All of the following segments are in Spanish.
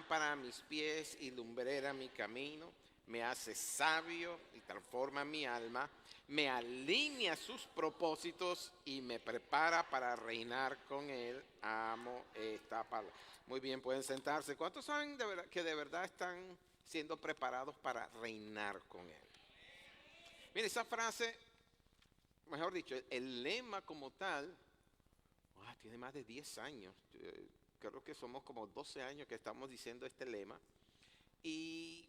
lámpara a mis pies y lumbrera mi camino, me hace sabio y transforma mi alma, me alinea sus propósitos y me prepara para reinar con él. Amo esta palabra. Muy bien, pueden sentarse. ¿Cuántos saben que de verdad están siendo preparados para reinar con él? Mire, esa frase, mejor dicho, el lema como tal, tiene más de 10 años. Creo que somos como 12 años que estamos diciendo este lema. Y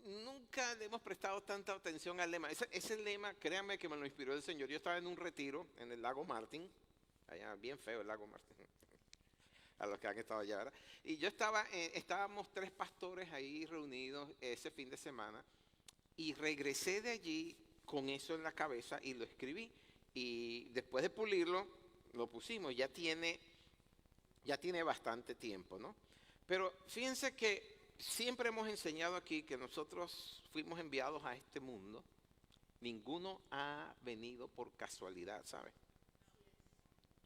nunca le hemos prestado tanta atención al lema. Ese lema, créanme que me lo inspiró el Señor. Yo estaba en un retiro en el lago Martin, allá bien feo el lago Martin, a los que han estado allá, ¿verdad? Y yo estábamos 3 pastores ahí reunidos ese fin de semana y regresé de allí con eso en la cabeza y lo escribí. Y después de pulirlo, lo pusimos. Ya tiene bastante tiempo, ¿no? Pero fíjense que siempre hemos enseñado aquí que nosotros fuimos enviados a este mundo. Ninguno ha venido por casualidad, ¿sabe?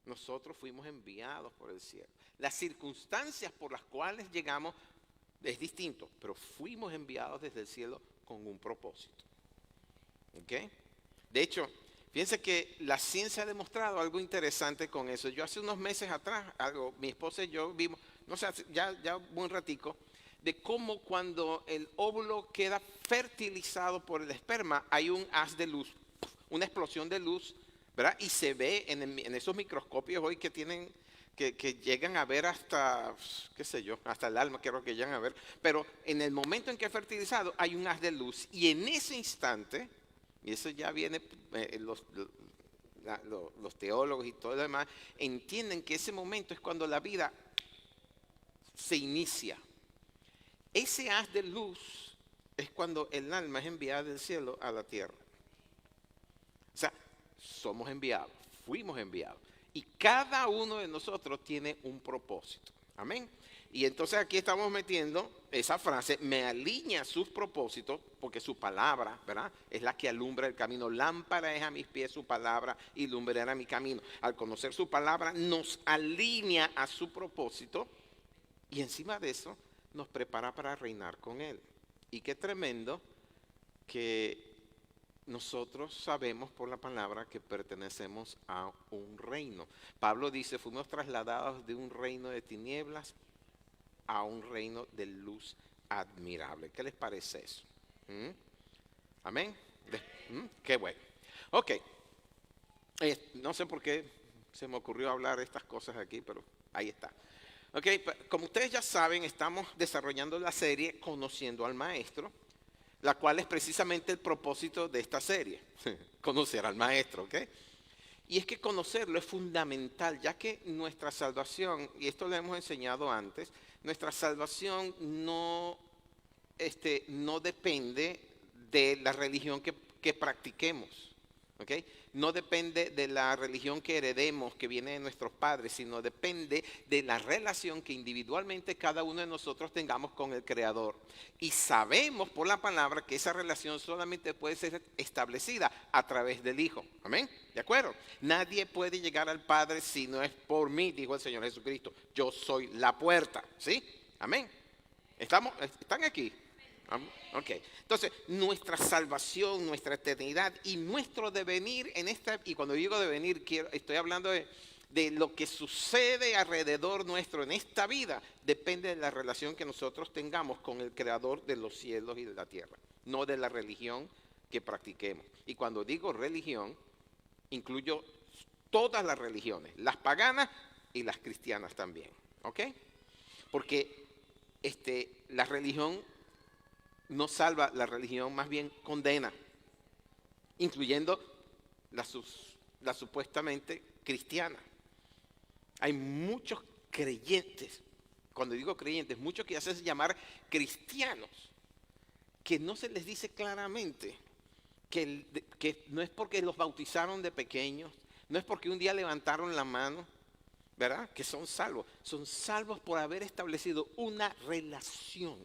Nosotros fuimos enviados por el cielo. Las circunstancias por las cuales llegamos es distinto, pero fuimos enviados desde el cielo con un propósito. ¿Ok? De hecho, fíjense que la ciencia ha demostrado algo interesante con eso. Yo hace unos meses atrás, mi esposa y yo vimos, no sé, ya un buen ratico, de cómo cuando el óvulo queda fertilizado por el esperma, hay un haz de luz, una explosión de luz, ¿verdad? Y se ve en esos microscopios hoy que tienen, que llegan a ver hasta, qué sé yo, hasta el alma creo que llegan a ver. Pero en el momento en que es fertilizado hay un haz de luz y en ese instante, y eso ya viene, los teólogos y todo lo demás, entienden que ese momento es cuando la vida se inicia. Ese haz de luz es cuando el alma es enviada del cielo a la tierra. O sea, somos enviados, fuimos enviados. Y cada uno de nosotros tiene un propósito. Amén. Y entonces aquí estamos metiendo esa frase, me alinea sus propósitos, porque su palabra, ¿verdad? Es la que alumbra el camino. Lámpara es a mis pies su palabra y lumbrera mi camino. Al conocer su palabra nos alinea a su propósito y encima de eso nos prepara para reinar con él. Y qué tremendo que nosotros sabemos por la palabra que pertenecemos a un reino. Pablo dice, fuimos trasladados de un reino de tinieblas a un reino de luz admirable. ¿Qué les parece eso? ¿Amén? Qué bueno. Ok. No sé por qué se me ocurrió hablar estas cosas aquí, pero ahí está. Ok, como ustedes ya saben, estamos desarrollando la serie Conociendo al Maestro, la cual es precisamente el propósito de esta serie, conocer al Maestro, ¿ok? Y es que conocerlo es fundamental, ya que nuestra salvación, y esto lo hemos enseñado antes, nuestra salvación no depende de la religión que practiquemos, ¿ok? No depende de la religión que heredemos, que viene de nuestros padres, sino depende de la relación que individualmente cada uno de nosotros tengamos con el Creador. Y sabemos por la palabra que esa relación solamente puede ser establecida a través del Hijo. ¿Amén? ¿De acuerdo? Nadie puede llegar al Padre si no es por mí, dijo el Señor Jesucristo. Yo soy la puerta. ¿Sí? Amén. ¿Están aquí? Ok, entonces nuestra salvación, nuestra eternidad y nuestro devenir en esta, y cuando digo devenir estoy hablando de lo que sucede alrededor nuestro en esta vida, depende de la relación que nosotros tengamos con el Creador de los cielos y de la tierra, no de la religión que practiquemos. Y cuando digo religión, incluyo todas las religiones, las paganas y las cristianas también, ¿ok? Porque la religión no salva, la religión más bien condena, incluyendo la supuestamente cristiana. Hay muchos creyentes, cuando digo creyentes, muchos que hacen llamar cristianos, que no se les dice claramente que no es porque los bautizaron de pequeños, no es porque un día levantaron la mano, ¿verdad? Que son salvos por haber establecido una relación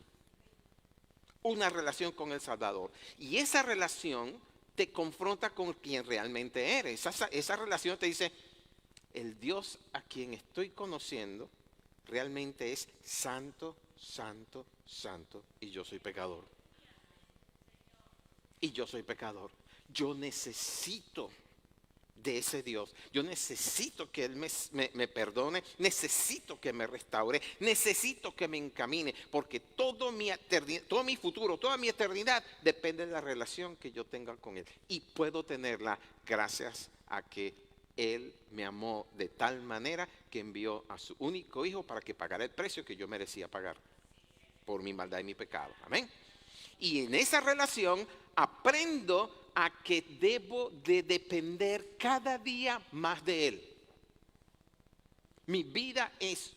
con el Salvador. Y esa relación te confronta con quien realmente eres. Esa relación te dice, el Dios a quien estoy conociendo realmente es santo, santo, santo, y yo soy pecador. Y yo soy pecador. Yo necesito de ese Dios. Yo necesito que Él me perdone, necesito que me restaure, necesito que me encamine, porque todo mi futuro, toda mi eternidad depende de la relación que yo tenga con Él. Y puedo tenerla gracias a que Él me amó de tal manera que envió a su único hijo para que pagara el precio que yo merecía pagar por mi maldad y mi pecado. Amén. Y en esa relación aprendo a que debo de depender cada día más de Él. Mi vida es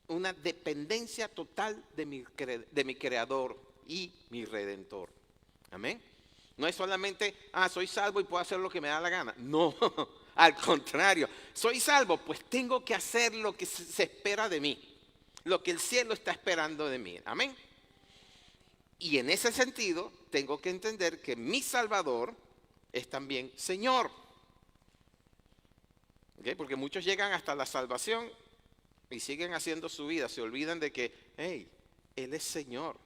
una dependencia total de mi Creador y mi Redentor. Amén. No es solamente, soy salvo y puedo hacer lo que me da la gana. No, al contrario. Soy salvo, pues tengo que hacer lo que se espera de mí. Lo que el cielo está esperando de mí. Amén. Y en ese sentido, tengo que entender que mi Salvador es también Señor. ¿Okay? Porque muchos llegan hasta la salvación y siguen haciendo su vida. Se olvidan de que, hey, Él es Señor.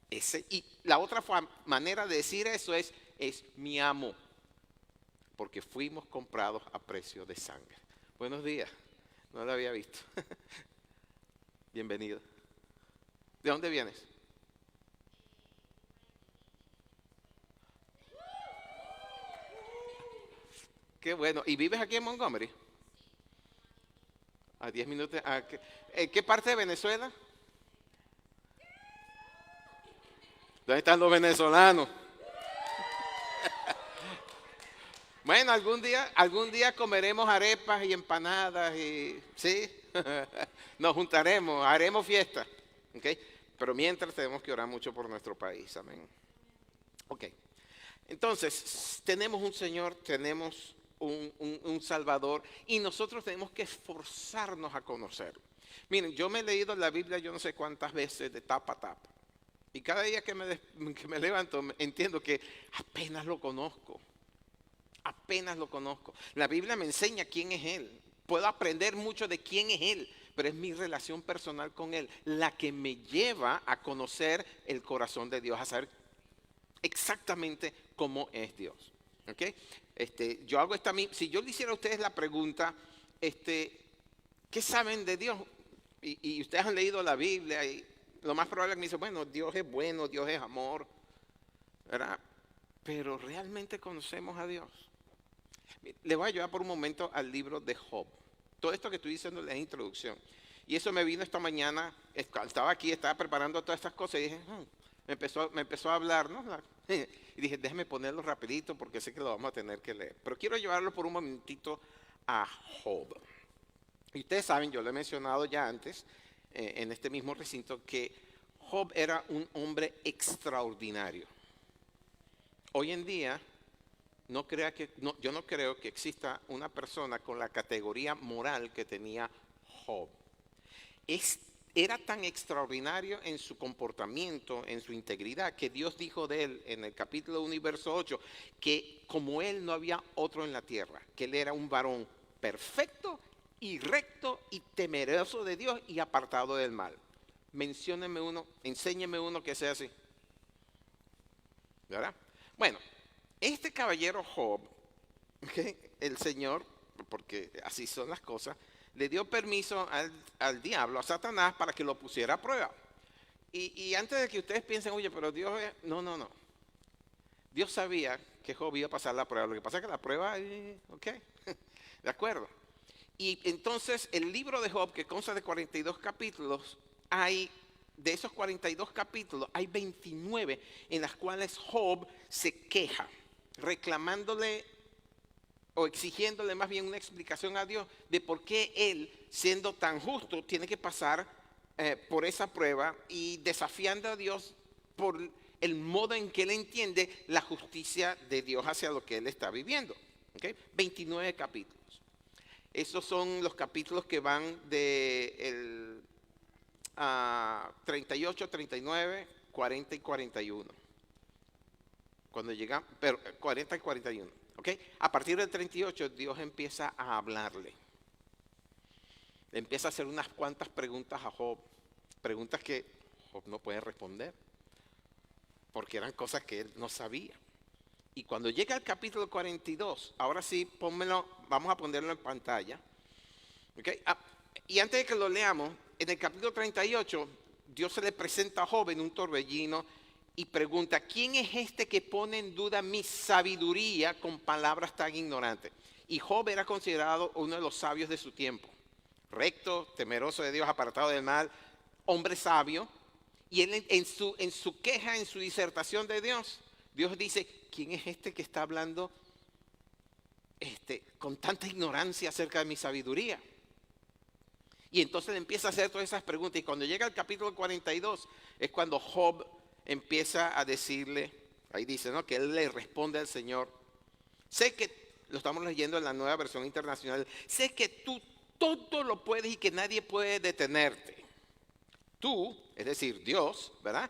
Y la otra manera de decir eso es mi amo. Porque fuimos comprados a precio de sangre. Buenos días. No lo había visto. Bienvenido. ¿De dónde vienes? Qué bueno. ¿Y vives aquí en Montgomery? A 10 minutos. ¿En qué parte de Venezuela? ¿Dónde están los venezolanos? Bueno, algún día comeremos arepas y empanadas y sí, nos juntaremos, haremos fiesta. ¿Okay? Pero mientras tenemos que orar mucho por nuestro país. Amén. Ok. Entonces, tenemos un Señor, tenemos un Salvador y nosotros tenemos que esforzarnos a conocerlo. Miren, yo me he leído la Biblia yo no sé cuántas veces de tapa a tapa. Y cada día que me levanto entiendo que apenas lo conozco. Apenas lo conozco. La Biblia me enseña quién es Él. Puedo aprender mucho de quién es Él, pero es mi relación personal con Él la que me lleva a conocer el corazón de Dios, a saber exactamente cómo es Dios. ¿Okay? Yo hago si yo le hiciera a ustedes la pregunta, ¿qué saben de Dios? Y ustedes han leído la Biblia y lo más probable es que me dicen, bueno, Dios es bueno, Dios es amor, ¿verdad? Pero ¿realmente conocemos a Dios? Le voy a llevar por un momento al libro de Job. Todo esto que estoy diciendo es la introducción. Y eso me vino esta mañana, estaba aquí, estaba preparando todas estas cosas y dije, me empezó a hablar, ¿no? Y dije, déjeme ponerlo rapidito porque sé que lo vamos a tener que leer. Pero quiero llevarlo por un momentito a Job. Y ustedes saben, yo lo he mencionado ya antes, en este mismo recinto, que Job era un hombre extraordinario. Hoy en día, yo no creo que exista una persona con la categoría moral que tenía Job. Era tan extraordinario en su comportamiento, en su integridad, que Dios dijo de él en el capítulo 1 y verso 8, que como él no había otro en la tierra, que él era un varón perfecto y recto y temeroso de Dios y apartado del mal. Mencióneme uno, enséñeme uno que sea así. ¿Verdad? Bueno, este caballero Job, ¿okay? El Señor, porque así son las cosas, le dio permiso al diablo, a Satanás, para que lo pusiera a prueba. Y antes de que ustedes piensen, oye, pero Dios es... No. Dios sabía que Job iba a pasar la prueba. Lo que pasa es que la prueba, ok, de acuerdo. Y entonces el libro de Job, que consta de 42 capítulos, de esos 42 capítulos, hay 29 en las cuales Job se queja, reclamándole o exigiéndole más bien una explicación a Dios de por qué él, siendo tan justo, tiene que pasar por esa prueba y desafiando a Dios por el modo en que él entiende la justicia de Dios hacia lo que él está viviendo. ¿Okay? 29 capítulos. Esos son los capítulos que van de 38, 39, 40 y 41. Cuando llegan, pero 40 y 41. ¿Okay? A partir del 38 Dios empieza a hablarle. Le empieza a hacer unas cuantas preguntas a Job. Preguntas que Job no puede responder, porque eran cosas que él no sabía. Y cuando llega al capítulo 42, ahora sí, vamos a ponerlo en pantalla. ¿Okay? Y antes de que lo leamos, en el capítulo 38, Dios se le presenta a Job en un torbellino y pregunta, ¿quién es este que pone en duda mi sabiduría con palabras tan ignorantes? Y Job era considerado uno de los sabios de su tiempo. Recto, temeroso de Dios, apartado del mal, hombre sabio. Y él en su queja, en su disertación de Dios, Dios dice, ¿quién es este que está hablando con tanta ignorancia acerca de mi sabiduría? Y entonces le empieza a hacer todas esas preguntas. Y cuando llega al capítulo 42, es cuando Job empieza a decirle, ahí dice, ¿no?, que él le responde al Señor. Sé que, lo estamos leyendo en la Nueva Versión Internacional, sé que tú todo lo puedes y que nadie puede detenerte. Tú, es decir, Dios, ¿verdad?,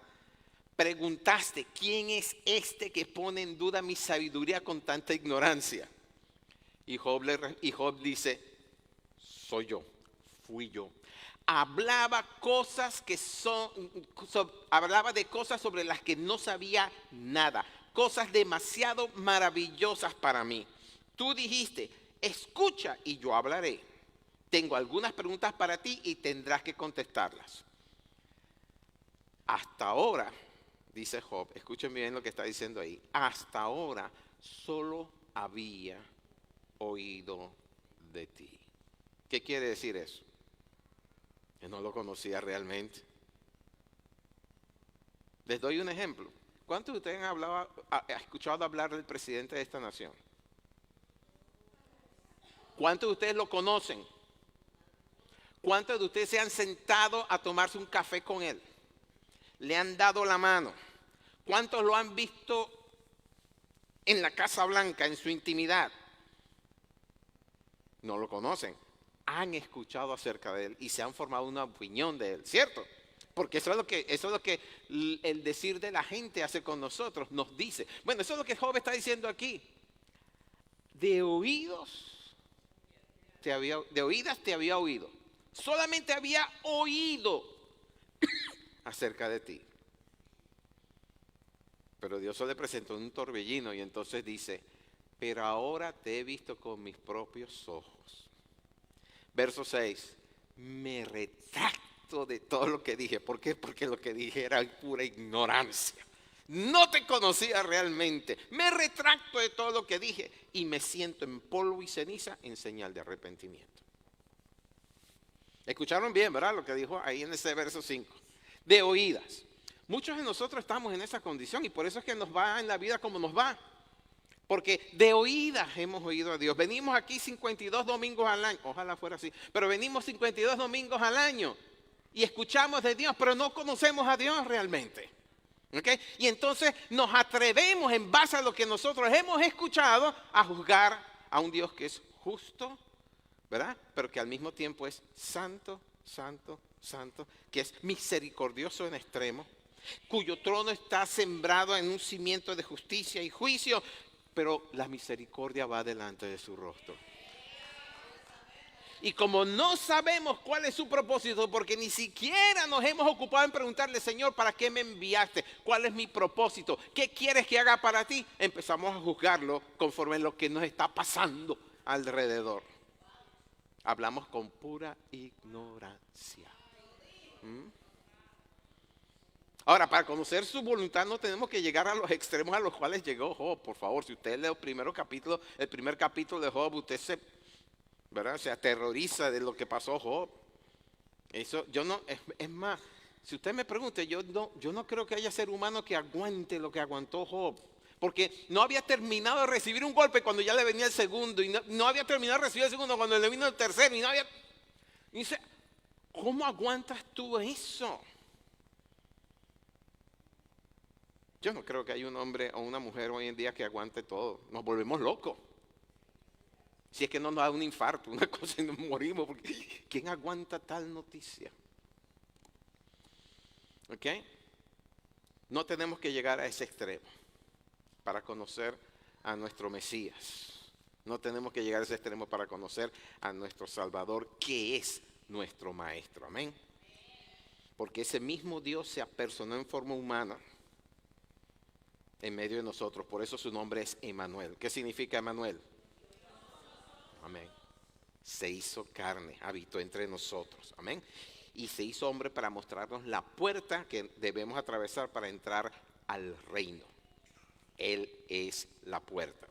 preguntaste, ¿quién es este que pone en duda mi sabiduría con tanta ignorancia? Y Job dice, soy yo, fui yo. Hablaba hablaba de cosas sobre las que no sabía nada, cosas demasiado maravillosas para mí. Tú dijiste, escucha y yo hablaré. Tengo algunas preguntas para ti y tendrás que contestarlas. Hasta ahora, dice Job, escuchen bien lo que está diciendo ahí, hasta ahora solo había oído de ti. ¿Qué quiere decir eso? Que no lo conocía realmente. Les doy un ejemplo. ¿Cuántos de ustedes han escuchado hablar del presidente de esta nación? ¿Cuántos de ustedes lo conocen? ¿Cuántos de ustedes se han sentado a tomarse un café con él? ¿Le han dado la mano? ¿Cuántos lo han visto en la Casa Blanca, en su intimidad? No lo conocen. Han escuchado acerca de él y se han formado una opinión de él, ¿cierto? Porque eso es lo que el decir de la gente hace con nosotros, nos dice. Bueno, eso es lo que Job está diciendo aquí. De oídas te había oído. Solamente había oído acerca de ti. Pero Dios se le presentó en un torbellino y entonces dice, pero ahora te he visto con mis propios ojos. Verso 6, me retracto de todo lo que dije. ¿Por qué? Porque lo que dije era pura ignorancia. No te conocía realmente. Me retracto de todo lo que dije y me siento en polvo y ceniza en señal de arrepentimiento. Escucharon bien, ¿verdad? Lo que dijo ahí en ese verso 5. De oídas. Muchos de nosotros estamos en esa condición y por eso es que nos va en la vida como nos va. Porque de oídas hemos oído a Dios. Venimos aquí 52 domingos al año. Ojalá fuera así. Pero venimos 52 domingos al año y escuchamos de Dios, pero no conocemos a Dios realmente. ¿Okay? Y entonces nos atrevemos en base a lo que nosotros hemos escuchado a juzgar a un Dios que es justo, ¿verdad? Pero que al mismo tiempo es santo, santo, santo, que es misericordioso en extremo, cuyo trono está sembrado en un cimiento de justicia y juicio, pero la misericordia va delante de su rostro. Y como no sabemos cuál es su propósito, porque ni siquiera nos hemos ocupado en preguntarle, Señor, ¿para qué me enviaste? ¿Cuál es mi propósito? ¿Qué quieres que haga para ti? Empezamos a juzgarlo conforme a lo que nos está pasando alrededor. Hablamos con pura ignorancia. Ahora, para conocer su voluntad no tenemos que llegar a los extremos a los cuales llegó Job. Por favor, si usted lee el primer capítulo de Job, usted se aterroriza de lo que pasó Job. Eso, es más, si usted me pregunta, yo no creo que haya ser humano que aguante lo que aguantó Job. Porque no había terminado de recibir un golpe cuando ya le venía el segundo. Y no había terminado de recibir el segundo cuando le vino el tercero. Y dice, ¿cómo aguantas tú eso? Yo no creo que haya un hombre o una mujer hoy en día que aguante todo. Nos volvemos locos. Si es que no nos da un infarto, una cosa y nos morimos. Porque ¿quién aguanta tal noticia? ¿Ok? No tenemos que llegar a ese extremo para conocer a nuestro Mesías. No tenemos que llegar a ese extremo para conocer a nuestro Salvador, que es nuestro Maestro. Amén. porque ese mismo Dios se apersonó en forma humana en medio de nosotros. Por eso su nombre es Emmanuel. ¿Qué significa Emmanuel? Amén. Se hizo carne, habitó entre nosotros. Amén. Y se hizo hombre para mostrarnos la puerta que debemos atravesar para entrar al reino. Él es la puerta.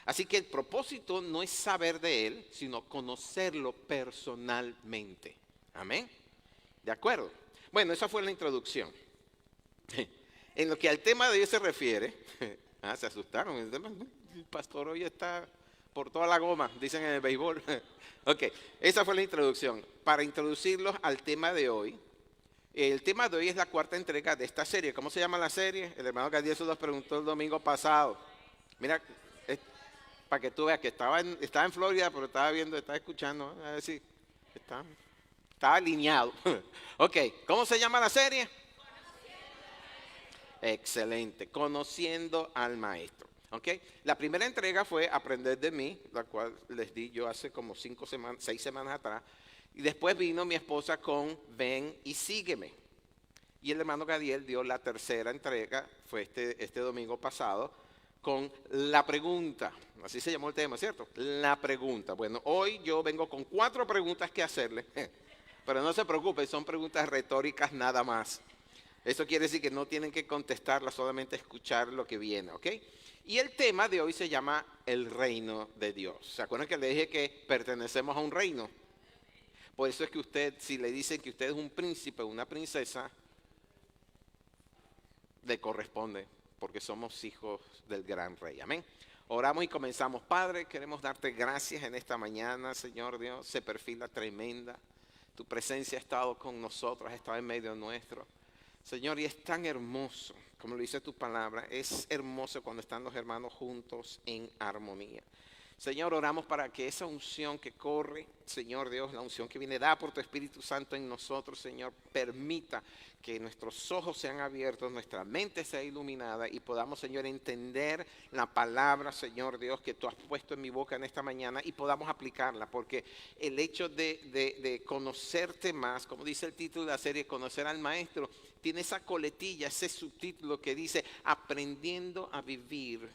Así que el propósito no es saber de Él, sino conocerlo personalmente. Amén. ¿De acuerdo? Bueno, esa fue la introducción. En lo que al tema de hoy se refiere, se asustaron. El pastor hoy está por toda la goma, dicen en el béisbol. Ok, esa fue la introducción. Para introducirlos al tema de hoy, el tema de hoy es la cuarta entrega de esta serie. ¿Cómo se llama la serie? El hermano Gadiel se los preguntó el domingo pasado. Mira, para que tú veas que estaba en Florida, pero estaba escuchando. A ver si está alineado. Ok, ¿cómo se llama la serie? Excelente, conociendo al maestro. Okay. La primera entrega fue Aprender de mí, la cual les di yo hace como 6 semanas atrás. Y después vino mi esposa con Ven y sígueme. Y el hermano Gadiel dio la tercera entrega, fue este domingo pasado, con la pregunta. Así se llamó el tema, ¿cierto? La pregunta. Bueno, hoy yo vengo con 4 preguntas que hacerle. Pero no se preocupen, son preguntas retóricas nada más. Eso quiere decir que no tienen que contestarlas, solamente escuchar lo que viene, ¿ok? Y el tema de hoy se llama el reino de Dios. ¿Se acuerdan que le dije que pertenecemos a un reino? Por eso es que usted, si le dicen que usted es un príncipe o una princesa, le corresponde, porque somos hijos del gran rey. Amén. Oramos y comenzamos. Padre, queremos darte gracias en esta mañana, Señor Dios. Se perfila tremenda. Tu presencia ha estado con nosotros, ha estado en medio nuestro. Señor, y es tan hermoso, como lo dice tu palabra, es hermoso cuando están los hermanos juntos en armonía. Señor, oramos para que esa unción que corre, Señor Dios, la unción que viene dada por tu Espíritu Santo en nosotros, Señor, permita que nuestros ojos sean abiertos, nuestra mente sea iluminada y podamos, Señor, entender la palabra, Señor Dios, que tú has puesto en mi boca en esta mañana y podamos aplicarla, porque el hecho de conocerte más, como dice el título de la serie, conocer al Maestro, tiene esa coletilla, ese subtítulo que dice, aprendiendo a vivir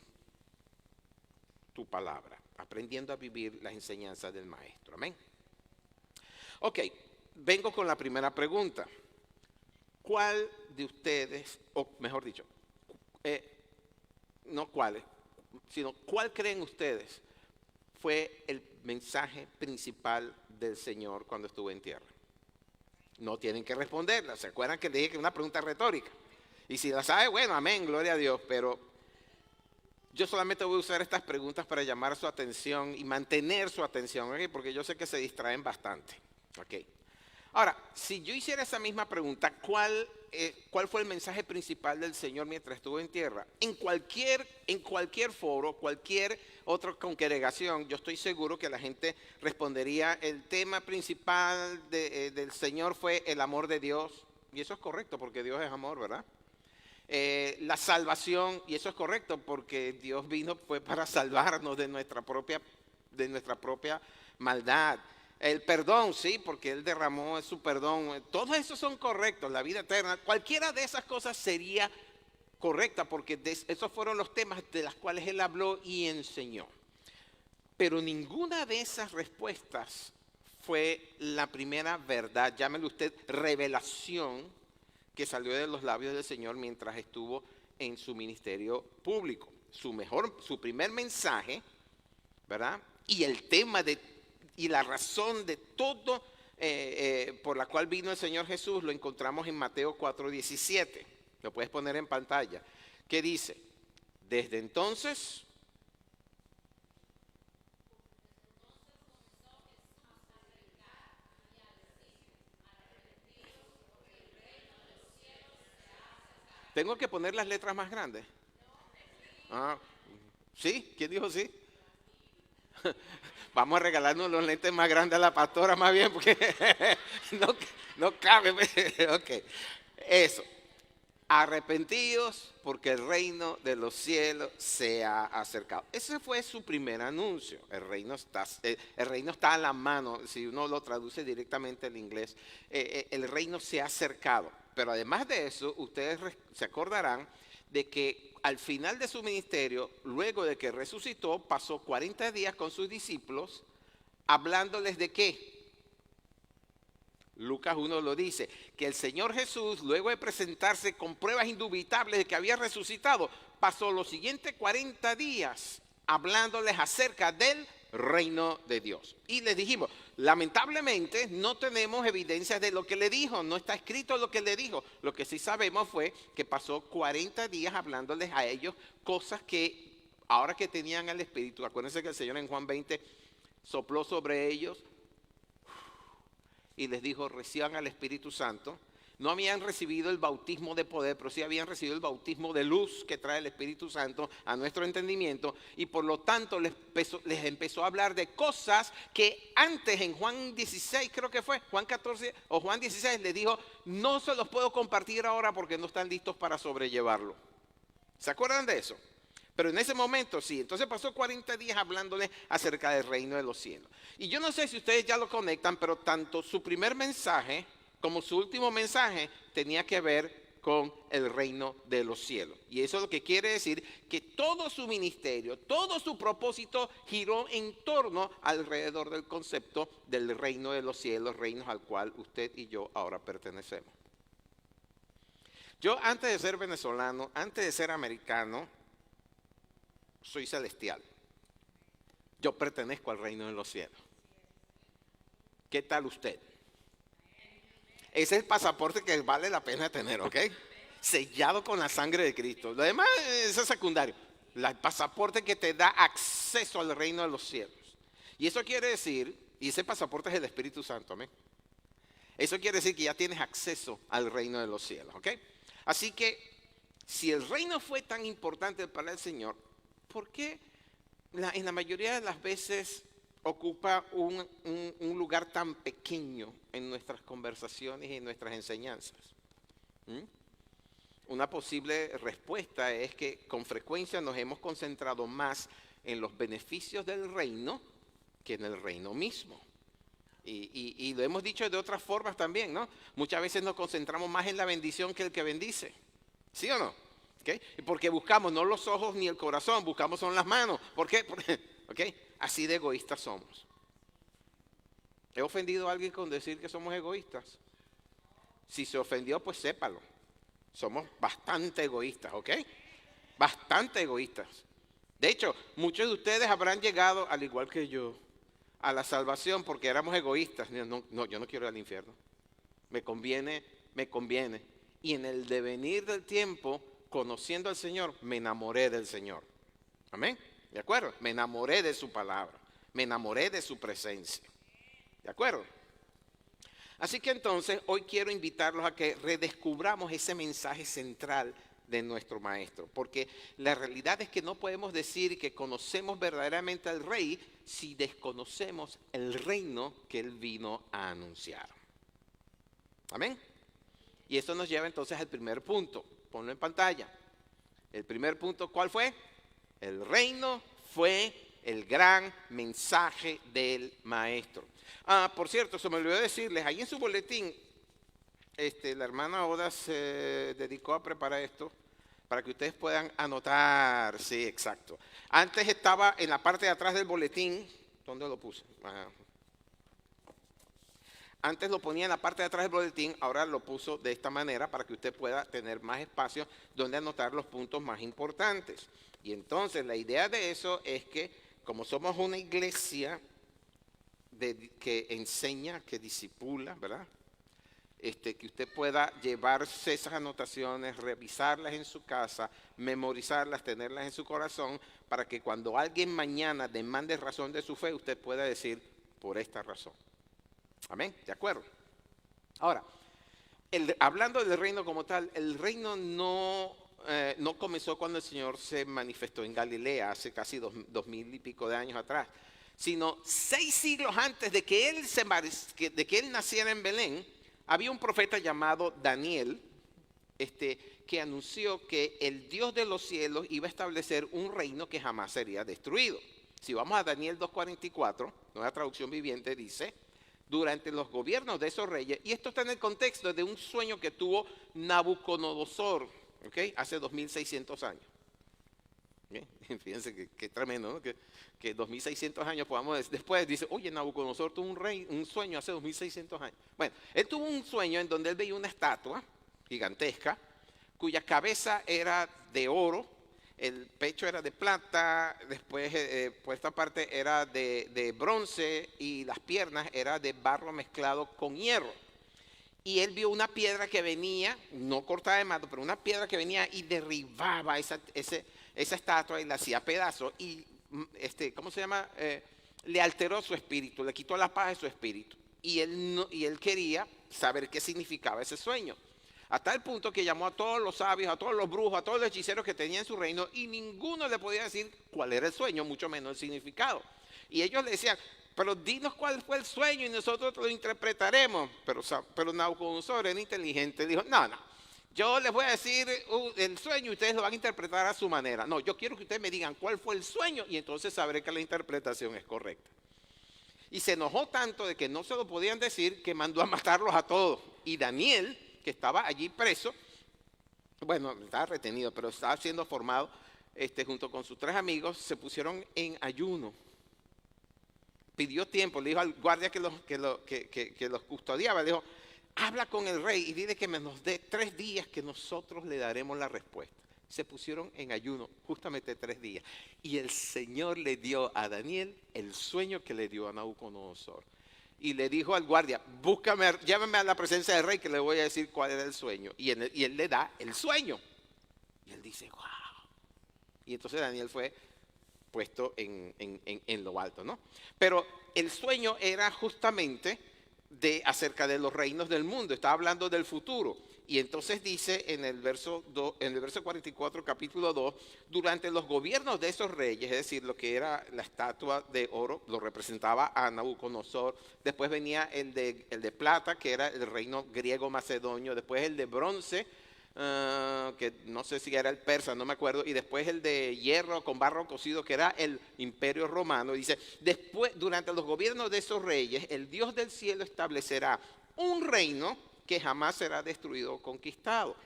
tu palabra, aprendiendo a vivir las enseñanzas del Maestro. Amén. Ok, vengo con la primera pregunta. ¿Cuál de ustedes, o mejor dicho, no cuáles, sino cuál creen ustedes fue el mensaje principal del Señor cuando estuvo en tierra? No tienen que responderla. ¿Se acuerdan que le dije que es una pregunta retórica? Y si la sabe, bueno, amén, gloria a Dios, pero yo solamente voy a usar estas preguntas para llamar su atención y mantener su atención, ¿okay? Porque yo sé que se distraen bastante. Okay. Ahora, si yo hiciera esa misma pregunta, ¿cuál fue el mensaje principal del Señor mientras estuvo en tierra? En cualquier foro, cualquier otra congregación, yo estoy seguro que la gente respondería, el tema principal del Señor fue el amor de Dios. Y eso es correcto, porque Dios es amor, ¿verdad? La salvación, y eso es correcto, porque Dios fue para salvarnos de nuestra propia maldad. El perdón, sí, porque Él derramó su perdón. Todos esos son correctos, la vida eterna. Cualquiera de esas cosas sería correcta, porque esos fueron los temas de los cuales Él habló y enseñó. Pero ninguna de esas respuestas fue la primera verdad, llámelo usted revelación, que salió de los labios del Señor mientras estuvo en su ministerio público. Su primer mensaje, ¿verdad? Y el tema y la razón de todo por la cual vino el Señor Jesús lo encontramos en Mateo 4:17. Lo puedes poner en pantalla. ¿Qué dice? Desde entonces ¿tengo que poner las letras más grandes? ¿Sí? ¿Quién dijo sí? Vamos a regalarnos los lentes más grandes a la pastora más bien, porque no cabe. Ok, eso. arrepentidos porque el reino de los cielos se ha acercado. Ese fue su primer anuncio. El reino está a la mano, si uno lo traduce directamente al inglés, el reino se ha acercado. Pero además de eso, ustedes se acordarán de que al final de su ministerio, luego de que resucitó, pasó 40 días con sus discípulos, hablándoles de qué. Lucas 1 lo dice, que el Señor Jesús, luego de presentarse con pruebas indubitables de que había resucitado, pasó los siguientes 40 días hablándoles acerca del reino de Dios. Y les dijimos, lamentablemente no tenemos evidencias de lo que le dijo, no está escrito lo que le dijo. Lo que sí sabemos fue que pasó 40 días hablándoles a ellos cosas que ahora que tenían el Espíritu, acuérdense que el Señor en Juan 20 sopló sobre ellos y les dijo, reciban al Espíritu Santo. No habían recibido el bautismo de poder, pero sí habían recibido el bautismo de luz que trae el Espíritu Santo a nuestro entendimiento. Y por lo tanto les empezó a hablar de cosas que antes en Juan 16, creo que fue, Juan 14 o Juan 16, les dijo, no se los puedo compartir ahora porque no están listos para sobrellevarlo. ¿Se acuerdan de eso? Pero en ese momento sí. Entonces pasó 40 días hablándole acerca del reino de los cielos. Y yo no sé si ustedes ya lo conectan, pero tanto su primer mensaje como su último mensaje tenía que ver con el reino de los cielos. Y eso es lo que quiere decir que todo su ministerio, todo su propósito giró en torno alrededor del concepto del reino de los cielos, reinos al cual usted y yo ahora pertenecemos. Yo antes de ser venezolano, antes de ser americano, soy celestial. Yo pertenezco al reino de los cielos. ¿Qué tal usted? Ese es el pasaporte que vale la pena tener, ¿ok? Sellado con la sangre de Cristo. Lo demás es secundario. El pasaporte que te da acceso al reino de los cielos. Y eso quiere decir, y ese pasaporte es el Espíritu Santo, amén. Eso quiere decir que ya tienes acceso al reino de los cielos, ¿ok? Así que, si el reino fue tan importante para el Señor, ¿por qué en la mayoría de las veces ocupa un lugar tan pequeño en nuestras conversaciones y en nuestras enseñanzas? Una posible respuesta es que con frecuencia nos hemos concentrado más en los beneficios del reino que en el reino mismo. Y lo hemos dicho de otras formas también, ¿no? Muchas veces nos concentramos más en la bendición que el que bendice. ¿Sí o no? ¿Okay? Porque buscamos no los ojos ni el corazón, buscamos son las manos. ¿Por qué? ¿Okay? Así de egoístas somos. ¿He ofendido a alguien con decir que somos egoístas? Si se ofendió, pues sépalo. Somos bastante egoístas, ¿ok? Bastante egoístas. De hecho, muchos de ustedes habrán llegado, al igual que yo, a la salvación porque éramos egoístas. No, yo no quiero ir al infierno. Me conviene. Y en el devenir del tiempo, conociendo al Señor, me enamoré del Señor. ¿Amén? ¿De acuerdo? Me enamoré de su palabra. Me enamoré de su presencia. ¿De acuerdo? Así que entonces hoy quiero invitarlos a que redescubramos ese mensaje central de nuestro Maestro. Porque la realidad es que no podemos decir que conocemos verdaderamente al Rey si desconocemos el reino que Él vino a anunciar. ¿Amén? Y eso nos lleva entonces al primer punto. Ponlo en pantalla. El primer punto, ¿cuál fue? El reino fue el gran mensaje del Maestro. Por cierto, se me olvidó decirles, ahí en su boletín, la hermana Oda se dedicó a preparar esto para que ustedes puedan anotar. Sí, exacto. Antes estaba en la parte de atrás del boletín. ¿Dónde lo puse? Antes lo ponía en la parte de atrás del boletín, ahora lo puso de esta manera para que usted pueda tener más espacio donde anotar los puntos más importantes. Y entonces la idea de eso es que como somos una iglesia que enseña, que discipula, ¿verdad? Que usted pueda llevarse esas anotaciones, revisarlas en su casa, memorizarlas, tenerlas en su corazón, para que cuando alguien mañana demande razón de su fe, usted pueda decir, por esta razón. Amén, ¿de acuerdo? Ahora, hablando del reino como tal, el reino no comenzó cuando el Señor se manifestó en Galilea, hace casi 2000 y pico de años atrás, sino 6 siglos antes de que él naciera en Belén. Había un profeta llamado Daniel, que anunció que el Dios de los cielos iba a establecer un reino que jamás sería destruido. Si vamos a Daniel 2:44, nueva traducción viviente, dice: durante los gobiernos de esos reyes, y esto está en el contexto de un sueño que tuvo Nabucodonosor, ¿okay? Hace 2600 años. ¿Okay? Fíjense que tremendo, ¿no? Que 2600 años podamos después dice, oye, Nabucodonosor tuvo un sueño hace 2600 años. Bueno, él tuvo un sueño en donde él veía una estatua gigantesca, cuya cabeza era de oro, el pecho era de plata, después por esta parte era de bronce y las piernas eran de barro mezclado con hierro. Y él vio una piedra que venía, no cortada de mato, pero una piedra que venía y derribaba esa estatua y la hacía pedazos. Y, ¿cómo se llama? Le alteró su espíritu, le quitó la paz de su espíritu. Y él quería saber qué significaba ese sueño. Hasta el punto que llamó a todos los sabios, a todos los brujos, a todos los hechiceros que tenía en su reino, y ninguno le podía decir cuál era el sueño, mucho menos el significado. Y ellos le decían, pero dinos cuál fue el sueño y nosotros lo interpretaremos. Pero Nabucodonosor era inteligente, dijo, no, yo les voy a decir el sueño y ustedes lo van a interpretar a su manera. No, yo quiero que ustedes me digan cuál fue el sueño y entonces sabré que la interpretación es correcta. Y se enojó tanto de que no se lo podían decir que mandó a matarlos a todos. Y Daniel, que estaba allí preso, bueno, estaba retenido, pero estaba siendo formado, junto con sus 3 amigos, se pusieron en ayuno. Pidió tiempo, le dijo al guardia que los custodiaba, le dijo, habla con el rey y dile que nos dé 3 días que nosotros le daremos la respuesta. Se pusieron en ayuno justamente 3 días. Y el Señor le dio a Daniel el sueño que le dio a Nabucodonosor. Y le dijo al guardia, llévame a la presencia del rey que le voy a decir cuál era el sueño. Y él le da el sueño. Y él dice, wow. Y entonces Daniel fue puesto en lo alto, ¿no? Pero el sueño era justamente acerca de los reinos del mundo. Estaba hablando del futuro. Y entonces dice en el verso 44, capítulo 2, durante los gobiernos de esos reyes, es decir, lo que era la estatua de oro, lo representaba a Nabucodonosor. Después venía el de plata, que era el reino griego macedonio. Después el de bronce, que no sé si era el persa, no me acuerdo. Y después el de hierro con barro cocido, que era el imperio romano. Dice, después, durante los gobiernos de esos reyes, el Dios del cielo establecerá un reino que jamás será destruido o conquistado.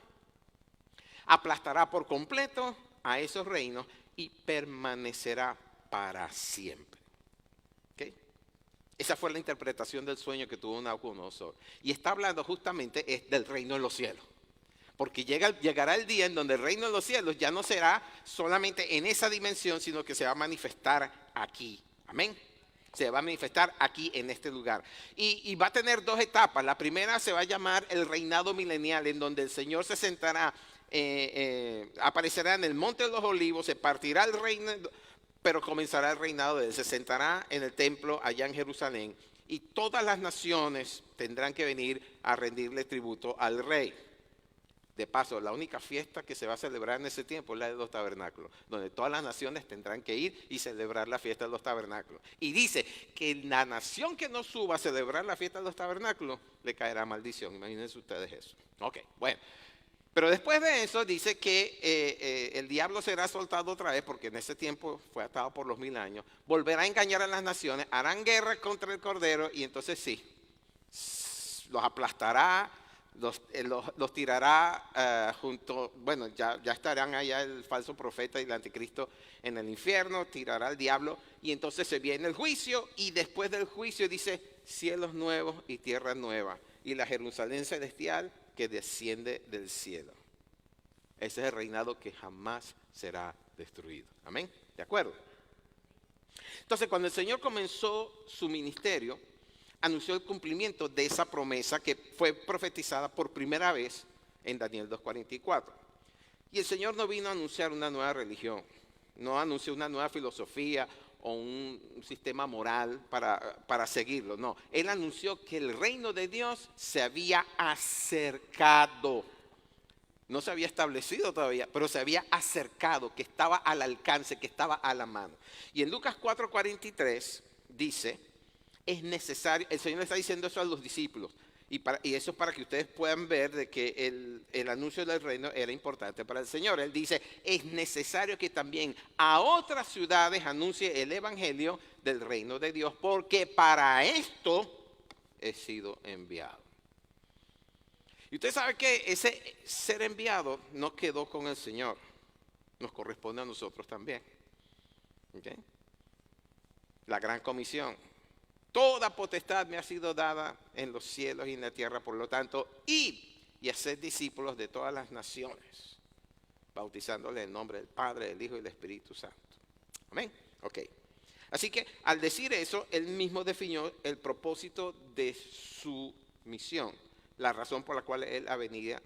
Aplastará por completo a esos reinos y permanecerá para siempre. ¿Okay? Esa fue la interpretación del sueño que tuvo Nabucodonosor. Y está hablando justamente del reino de los cielos. Porque llegará el día en donde el reino de los cielos ya no será solamente en esa dimensión, sino que se va a manifestar aquí. Amén. Se va a manifestar aquí en este lugar. Y va a tener 2 etapas. La primera se va a llamar el reinado milenial, en donde el Señor se sentará, aparecerá en el monte de los olivos, se partirá el reino, pero comenzará el reinado de él. Se sentará en el templo allá en Jerusalén y todas las naciones tendrán que venir a rendirle tributo al rey. De paso, la única fiesta que se va a celebrar en ese tiempo es la de los tabernáculos, donde todas las naciones tendrán que ir y celebrar la fiesta de los tabernáculos. Y dice que la nación que no suba a celebrar la fiesta de los tabernáculos, le caerá maldición. Imagínense ustedes eso. Ok, bueno. Pero después de eso dice que el diablo será soltado otra vez, porque en ese tiempo fue atado por los 1000 años. Volverá a engañar a las naciones, harán guerra contra el Cordero y entonces sí, los aplastará. Los tirará junto, bueno, ya estarán allá el falso profeta y el anticristo en el infierno, tirará al diablo y entonces se viene el juicio y después del juicio dice cielos nuevos y tierra nueva y la Jerusalén celestial que desciende del cielo. Ese es el reinado que jamás será destruido. Amén, ¿de acuerdo? Entonces cuando el Señor comenzó su ministerio, anunció el cumplimiento de esa promesa que fue profetizada por primera vez en Daniel 2:44. Y el Señor no vino a anunciar una nueva religión, no anunció una nueva filosofía o un sistema moral para seguirlo, no. Él anunció que el reino de Dios se había acercado. No se había establecido todavía, pero se había acercado, que estaba al alcance, que estaba a la mano. Y en Lucas 4:43 dice, es necesario, el Señor le está diciendo eso a los discípulos, Y eso es para que ustedes puedan ver de que el anuncio del reino era importante para el Señor. Él dice, es necesario que también a otras ciudades anuncie el evangelio del reino de Dios, porque para esto he sido enviado. Y usted sabe que ese ser enviado no quedó con el Señor, nos corresponde a nosotros también. ¿Okay? La gran comisión. Toda potestad me ha sido dada en los cielos y en la tierra, por lo tanto, id y haced discípulos de todas las naciones, bautizándoles en el nombre del Padre, del Hijo y del Espíritu Santo. Amén. Ok. Así que al decir eso, él mismo definió el propósito de su misión, la razón por la cual él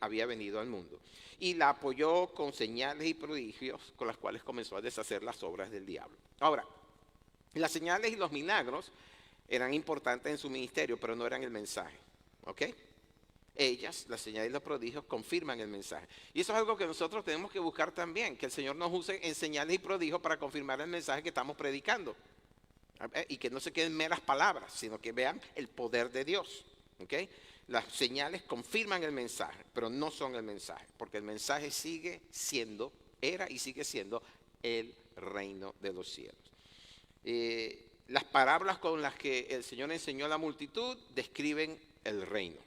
había venido al mundo. Y la apoyó con señales y prodigios con las cuales comenzó a deshacer las obras del diablo. Ahora, las señales y los milagros eran importantes en su ministerio, pero no eran el mensaje. ¿Ok? Ellas, las señales y los prodigios, confirman el mensaje. Y eso es algo que nosotros tenemos que buscar también, que el Señor nos use en señales y prodigios para confirmar el mensaje que estamos predicando. Y que no se queden meras palabras, sino que vean el poder de Dios. ¿Ok? Las señales confirman el mensaje, pero no son el mensaje, porque el mensaje sigue siendo, era y sigue siendo el reino de los cielos. Las parábolas con las que el Señor enseñó a la multitud describen el reino.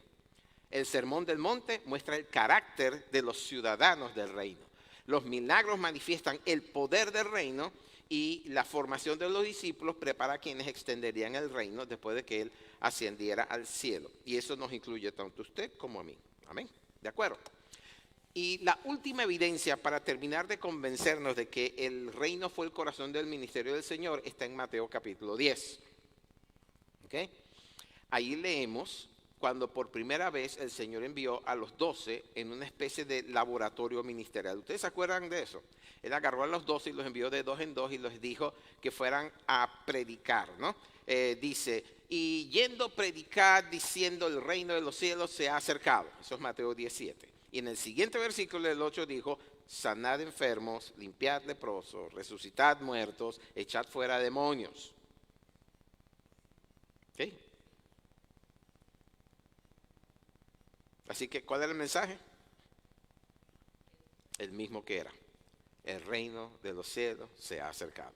El sermón del monte muestra el carácter de los ciudadanos del reino. Los milagros manifiestan el poder del reino y la formación de los discípulos prepara a quienes extenderían el reino después de que Él ascendiera al cielo. Y eso nos incluye tanto a usted como a mí. Amén. ¿De acuerdo? Y la última evidencia para terminar de convencernos de que el reino fue el corazón del ministerio del Señor está en Mateo capítulo 10. ¿Okay? Ahí leemos cuando por primera vez el Señor envió a los 12 en una especie de laboratorio ministerial. ¿Ustedes se acuerdan de eso? Él agarró a los 12 y los envió de dos en dos y les dijo que fueran a predicar, ¿no? Dice, y yendo a predicar diciendo el reino de los cielos se ha acercado. Eso es Mateo 17. Y en el siguiente versículo del 8 dijo, sanad enfermos, limpiad leprosos, resucitad muertos, echad fuera demonios. ¿Okay? Así que, ¿cuál era el mensaje? El mismo que era. El reino de los cielos se ha acercado.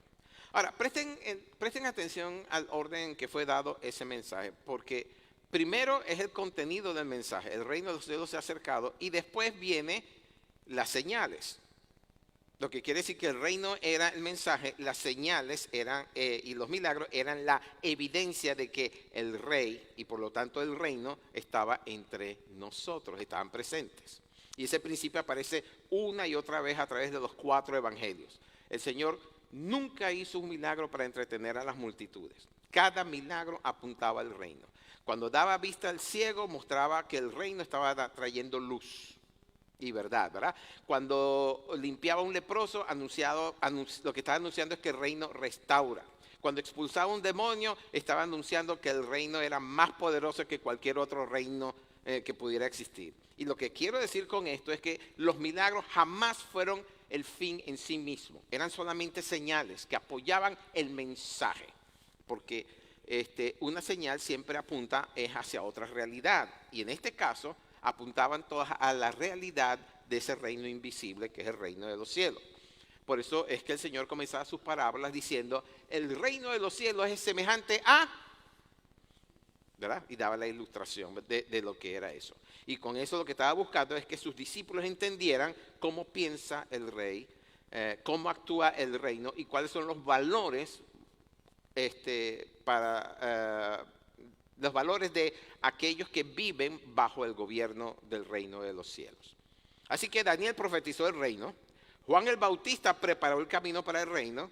Ahora, presten atención al orden en que fue dado ese mensaje, porque primero es el contenido del mensaje, el reino de los cielos se ha acercado, y después viene las señales. Lo que quiere decir que el reino era el mensaje, las señales eran y los milagros eran la evidencia de que el rey y por lo tanto el reino estaba entre nosotros, estaban presentes. Y ese principio aparece una y otra vez a través de los 4 evangelios. El Señor nunca hizo un milagro para entretener a las multitudes. Cada milagro apuntaba al reino. Cuando daba vista al ciego, mostraba que el reino estaba trayendo luz y verdad, ¿verdad? Cuando limpiaba a un leproso, lo que estaba anunciando es que el reino restaura. Cuando expulsaba un demonio, estaba anunciando que el reino era más poderoso que cualquier otro reino que pudiera existir. Y lo que quiero decir con esto es que los milagros jamás fueron el fin en sí mismo. Eran solamente señales que apoyaban el mensaje. Porque una señal siempre apunta hacia otra realidad. Y en este caso apuntaban todas a la realidad de ese reino invisible que es el reino de los cielos. Por eso es que el Señor comenzaba sus parábolas diciendo, el reino de los cielos es semejante a, ¿verdad? Y daba la ilustración de lo que era eso. Y con eso lo que estaba buscando es que sus discípulos entendieran cómo piensa el rey, cómo actúa el reino y cuáles son los valores los valores de aquellos que viven bajo el gobierno del reino de los cielos. Así que Daniel profetizó el reino, Juan el Bautista preparó el camino para el reino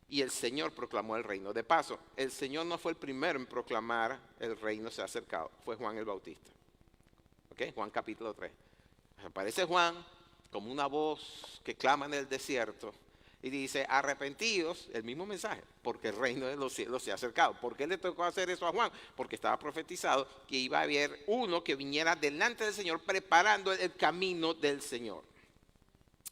y el Señor proclamó el reino. De paso, el Señor no fue el primero en proclamar el reino se ha acercado, fue Juan el Bautista. ¿Ok? Juan capítulo 3. Aparece Juan como una voz que clama en el desierto y dice, arrepentidos, el mismo mensaje, porque el reino de los cielos se ha acercado. ¿Por qué le tocó hacer eso a Juan? Porque estaba profetizado que iba a haber uno que viniera delante del Señor preparando el camino del Señor.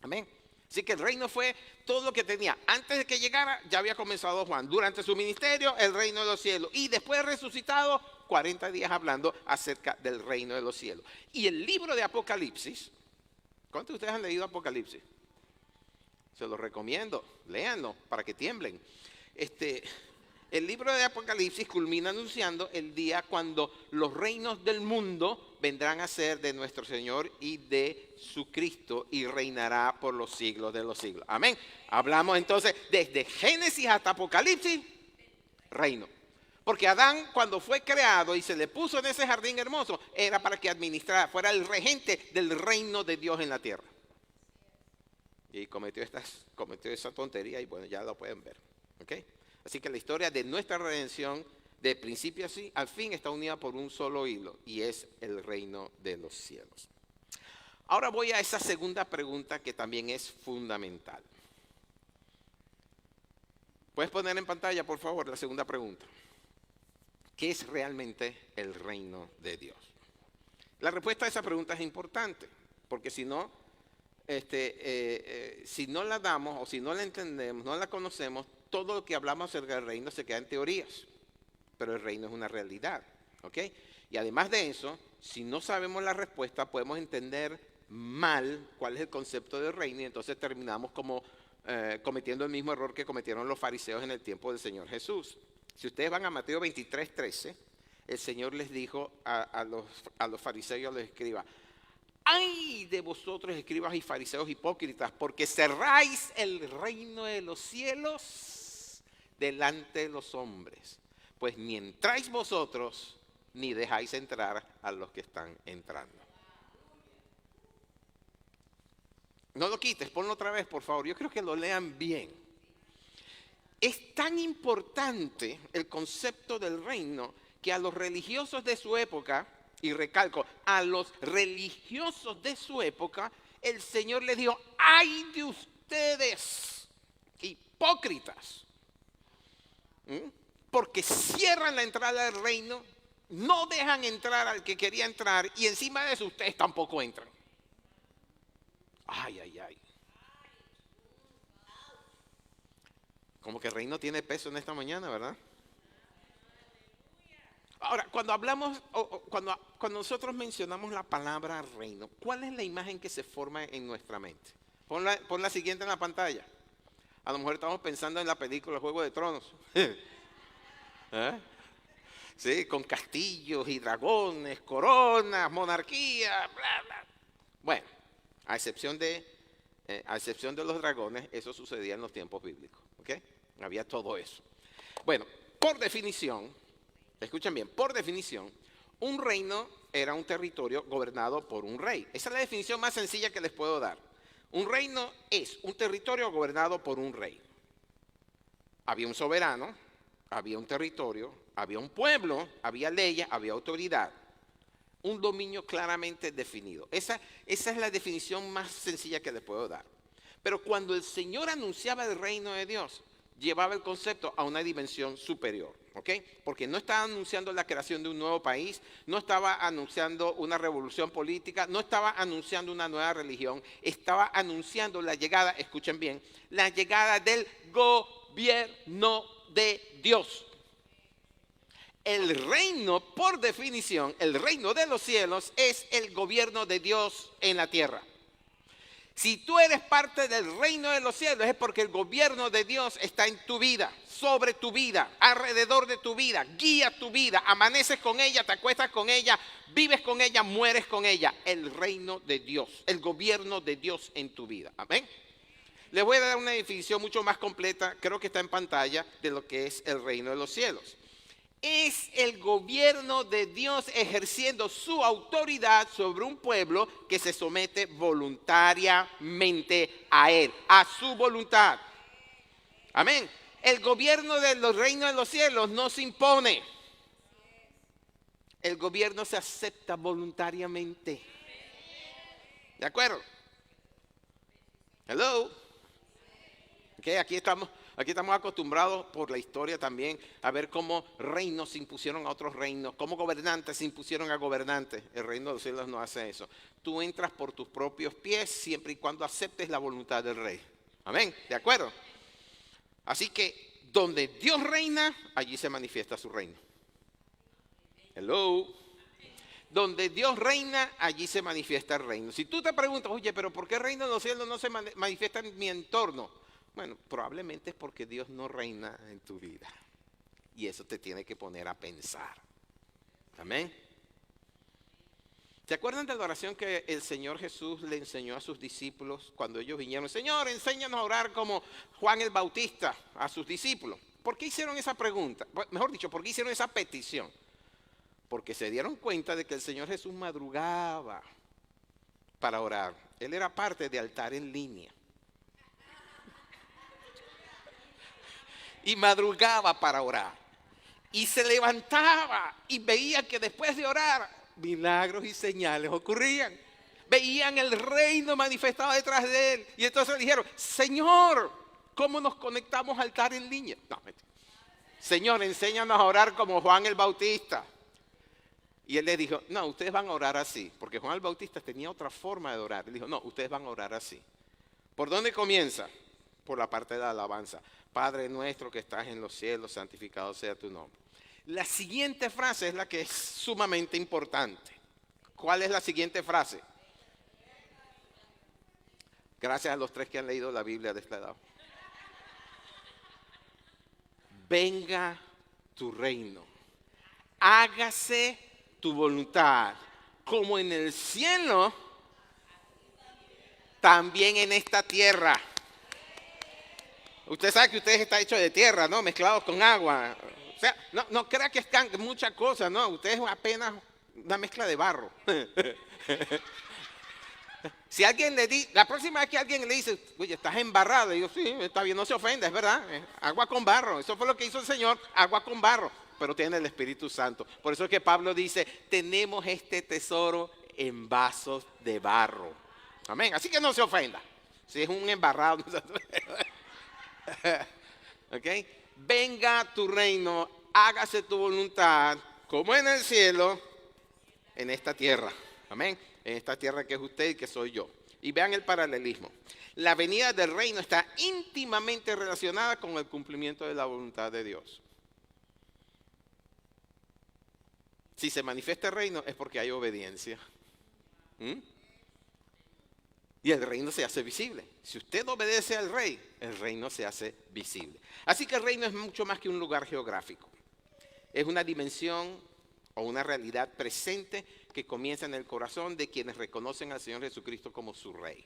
Amén. Así que el reino fue todo lo que tenía. Antes de que llegara, ya había comenzado Juan. Durante su ministerio, el reino de los cielos. Y después resucitado, 40 días hablando acerca del reino de los cielos. Y el libro de Apocalipsis, ¿cuántos de ustedes han leído Apocalipsis? Se los recomiendo, léanlo para que tiemblen. El libro de Apocalipsis culmina anunciando el día cuando los reinos del mundo vendrán a ser de nuestro Señor y de su Cristo y reinará por los siglos de los siglos. Amén. Hablamos entonces desde Génesis hasta Apocalipsis, reino. Porque Adán, cuando fue creado y se le puso en ese jardín hermoso, era para que administrara, fuera el regente del reino de Dios en la tierra. Y cometió esa tontería y bueno, ya lo pueden ver. ¿Okay? Así que la historia de nuestra redención, de principio así, al fin está unida por un solo hilo, y es el reino de los cielos. Ahora voy a esa segunda pregunta que también es fundamental. ¿Puedes poner en pantalla, por favor, la segunda pregunta? ¿Qué es realmente el reino de Dios? La respuesta a esa pregunta es importante, porque si no la damos o si no la entendemos, no la conocemos, todo lo que hablamos acerca del reino se queda en teorías, pero el reino es una realidad, ¿ok? Y además de eso, si no sabemos la respuesta, podemos entender mal cuál es el concepto del reino y entonces terminamos como cometiendo el mismo error que cometieron los fariseos en el tiempo del Señor Jesús. Si ustedes van a Mateo 23:13, el Señor les dijo a los fariseos y a los escribas: ¡ay de vosotros, escribas y fariseos hipócritas, porque cerráis el reino de los cielos delante de los hombres! Pues ni entráis vosotros, ni dejáis entrar a los que están entrando. No lo quites, ponlo otra vez, por favor. Yo creo que lo lean bien. Es tan importante el concepto del reino que a los religiosos de su época, y recalco, a los religiosos de su época, el Señor les dijo: ¡ay de ustedes, hipócritas! Porque cierran la entrada del reino, no dejan entrar al que quería entrar y encima de eso ustedes tampoco entran. ¡Ay, ay, ay! Como que el reino tiene peso en esta mañana, ¿verdad? Ahora, cuando hablamos, cuando nosotros mencionamos la palabra reino, ¿cuál es la imagen que se forma en nuestra mente? Pon la siguiente en la pantalla. A lo mejor estamos pensando en la película Juego de Tronos. ¿Eh? Sí, con castillos y dragones, coronas, monarquía, bla, bla. Bueno, a excepción de los dragones, eso sucedía en los tiempos bíblicos. ¿Ok? Había todo eso. Bueno, por definición, escuchen bien, por definición, un reino era un territorio gobernado por un rey. Esa es la definición más sencilla que les puedo dar. Un reino es un territorio gobernado por un rey. Había un soberano, había un territorio, había un pueblo, había leyes, había autoridad. Un dominio claramente definido. Esa es la definición más sencilla que les puedo dar. Pero cuando el Señor anunciaba el reino de Dios, llevaba el concepto a una dimensión superior, ¿ok? Porque no estaba anunciando la creación de un nuevo país, no estaba anunciando una revolución política, no estaba anunciando una nueva religión, estaba anunciando la llegada, escuchen bien, la llegada del gobierno de Dios. El reino, por definición, el reino de los cielos es el gobierno de Dios en la tierra. Si tú eres parte del reino de los cielos es porque el gobierno de Dios está en tu vida, sobre tu vida, alrededor de tu vida, guía tu vida, amaneces con ella, te acuestas con ella, vives con ella, mueres con ella. El reino de Dios, el gobierno de Dios en tu vida. Amén. Les voy a dar una definición mucho más completa, creo que está en pantalla, de lo que es el reino de los cielos. Es el gobierno de Dios ejerciendo su autoridad sobre un pueblo que se somete voluntariamente a Él, a su voluntad. Amén. El gobierno de los reinos de los cielos no se impone. El gobierno se acepta voluntariamente. ¿De acuerdo? Hello. Okay, aquí estamos acostumbrados por la historia también a ver cómo reinos se impusieron a otros reinos, cómo gobernantes se impusieron a gobernantes. El reino de los cielos no hace eso. Tú entras por tus propios pies siempre y cuando aceptes la voluntad del rey. Amén, ¿de acuerdo? Así que donde Dios reina, allí se manifiesta su reino. Hello. Donde Dios reina, allí se manifiesta el reino. Si tú te preguntas, oye, pero ¿por qué el reino de los cielos no se manifiesta en mi entorno? Bueno, probablemente es porque Dios no reina en tu vida. Y eso te tiene que poner a pensar. Amén. ¿Se acuerdan de la oración que el Señor Jesús le enseñó a sus discípulos cuando ellos vinieron? Señor, enséñanos a orar como Juan el Bautista a sus discípulos. ¿Por qué hicieron esa pregunta? Mejor dicho, ¿por qué hicieron esa petición? Porque se dieron cuenta de que el Señor Jesús madrugaba para orar. Él era parte de altar en línea. Y madrugaba para orar. Y se levantaba y veía que después de orar, milagros y señales ocurrían. Veían el reino manifestado detrás de él. Y entonces le dijeron, Señor, ¿cómo nos conectamos al altar en línea? No, Señor, enséñanos a orar como Juan el Bautista. Y él le dijo, no, ustedes van a orar así. Porque Juan el Bautista tenía otra forma de orar. Él dijo, no, ustedes van a orar así. ¿Por dónde comienza? Por la parte de la alabanza. Padre nuestro que estás en los cielos, santificado sea tu nombre. La siguiente frase es la que es sumamente importante. ¿Cuál es la siguiente frase? Gracias a los tres que han leído la Biblia de esta edad. Venga tu reino. Hágase tu voluntad, como en el cielo, también en esta tierra. Usted sabe que usted está hecho de tierra, ¿no? Mezclados con agua. O sea, no crea que es muchas cosas, ¿no? Usted es apenas una mezcla de barro. Si alguien le dice, la próxima vez que alguien le dice, oye, estás embarrado, y yo, sí, está bien, no se ofenda, es verdad, agua con barro, eso fue lo que hizo el Señor, agua con barro, pero tiene el Espíritu Santo. Por eso es que Pablo dice, tenemos este tesoro en vasos de barro. Amén, así que no se ofenda, si es un embarrado. ¿Ok? Venga tu reino, hágase tu voluntad, como en el cielo, en esta tierra. Amén. En esta tierra que es usted y que soy yo. Y vean el paralelismo. La venida del reino está íntimamente relacionada con el cumplimiento de la voluntad de Dios. Si se manifiesta el reino es porque hay obediencia. Y el reino se hace visible. Si usted obedece al rey, el reino se hace visible. Así que el reino es mucho más que un lugar geográfico. Es una dimensión o una realidad presente que comienza en el corazón de quienes reconocen al Señor Jesucristo como su Rey.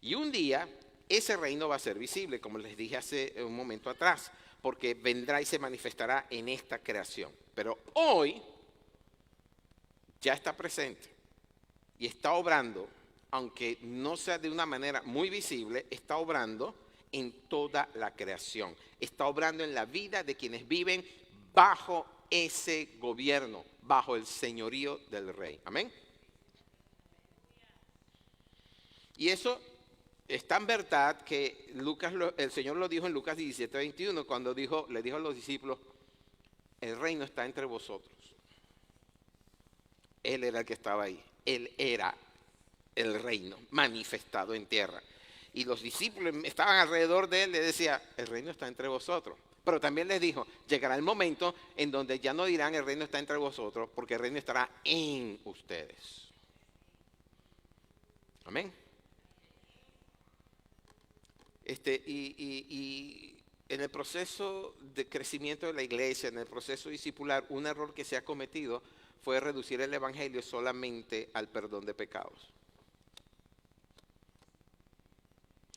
Y un día ese reino va a ser visible, como les dije hace un momento atrás, porque vendrá y se manifestará en esta creación. Pero hoy ya está presente y está obrando, aunque no sea de una manera muy visible, está obrando en toda la creación. Está obrando en la vida de quienes viven bajo ese gobierno, bajo el señorío del rey. Amén. Y eso es tan verdad que el Señor lo dijo en Lucas 17:21, cuando le dijo a los discípulos, el reino está entre vosotros. Él era el que estaba ahí. Él era el reino manifestado en tierra. Y los discípulos estaban alrededor de él, le decía, el reino está entre vosotros. Pero también les dijo, llegará el momento en donde ya no dirán el reino está entre vosotros, porque el reino estará en ustedes. Amén. Y en el proceso de crecimiento de la iglesia, en el proceso discipular, un error que se ha cometido fue reducir el evangelio solamente al perdón de pecados.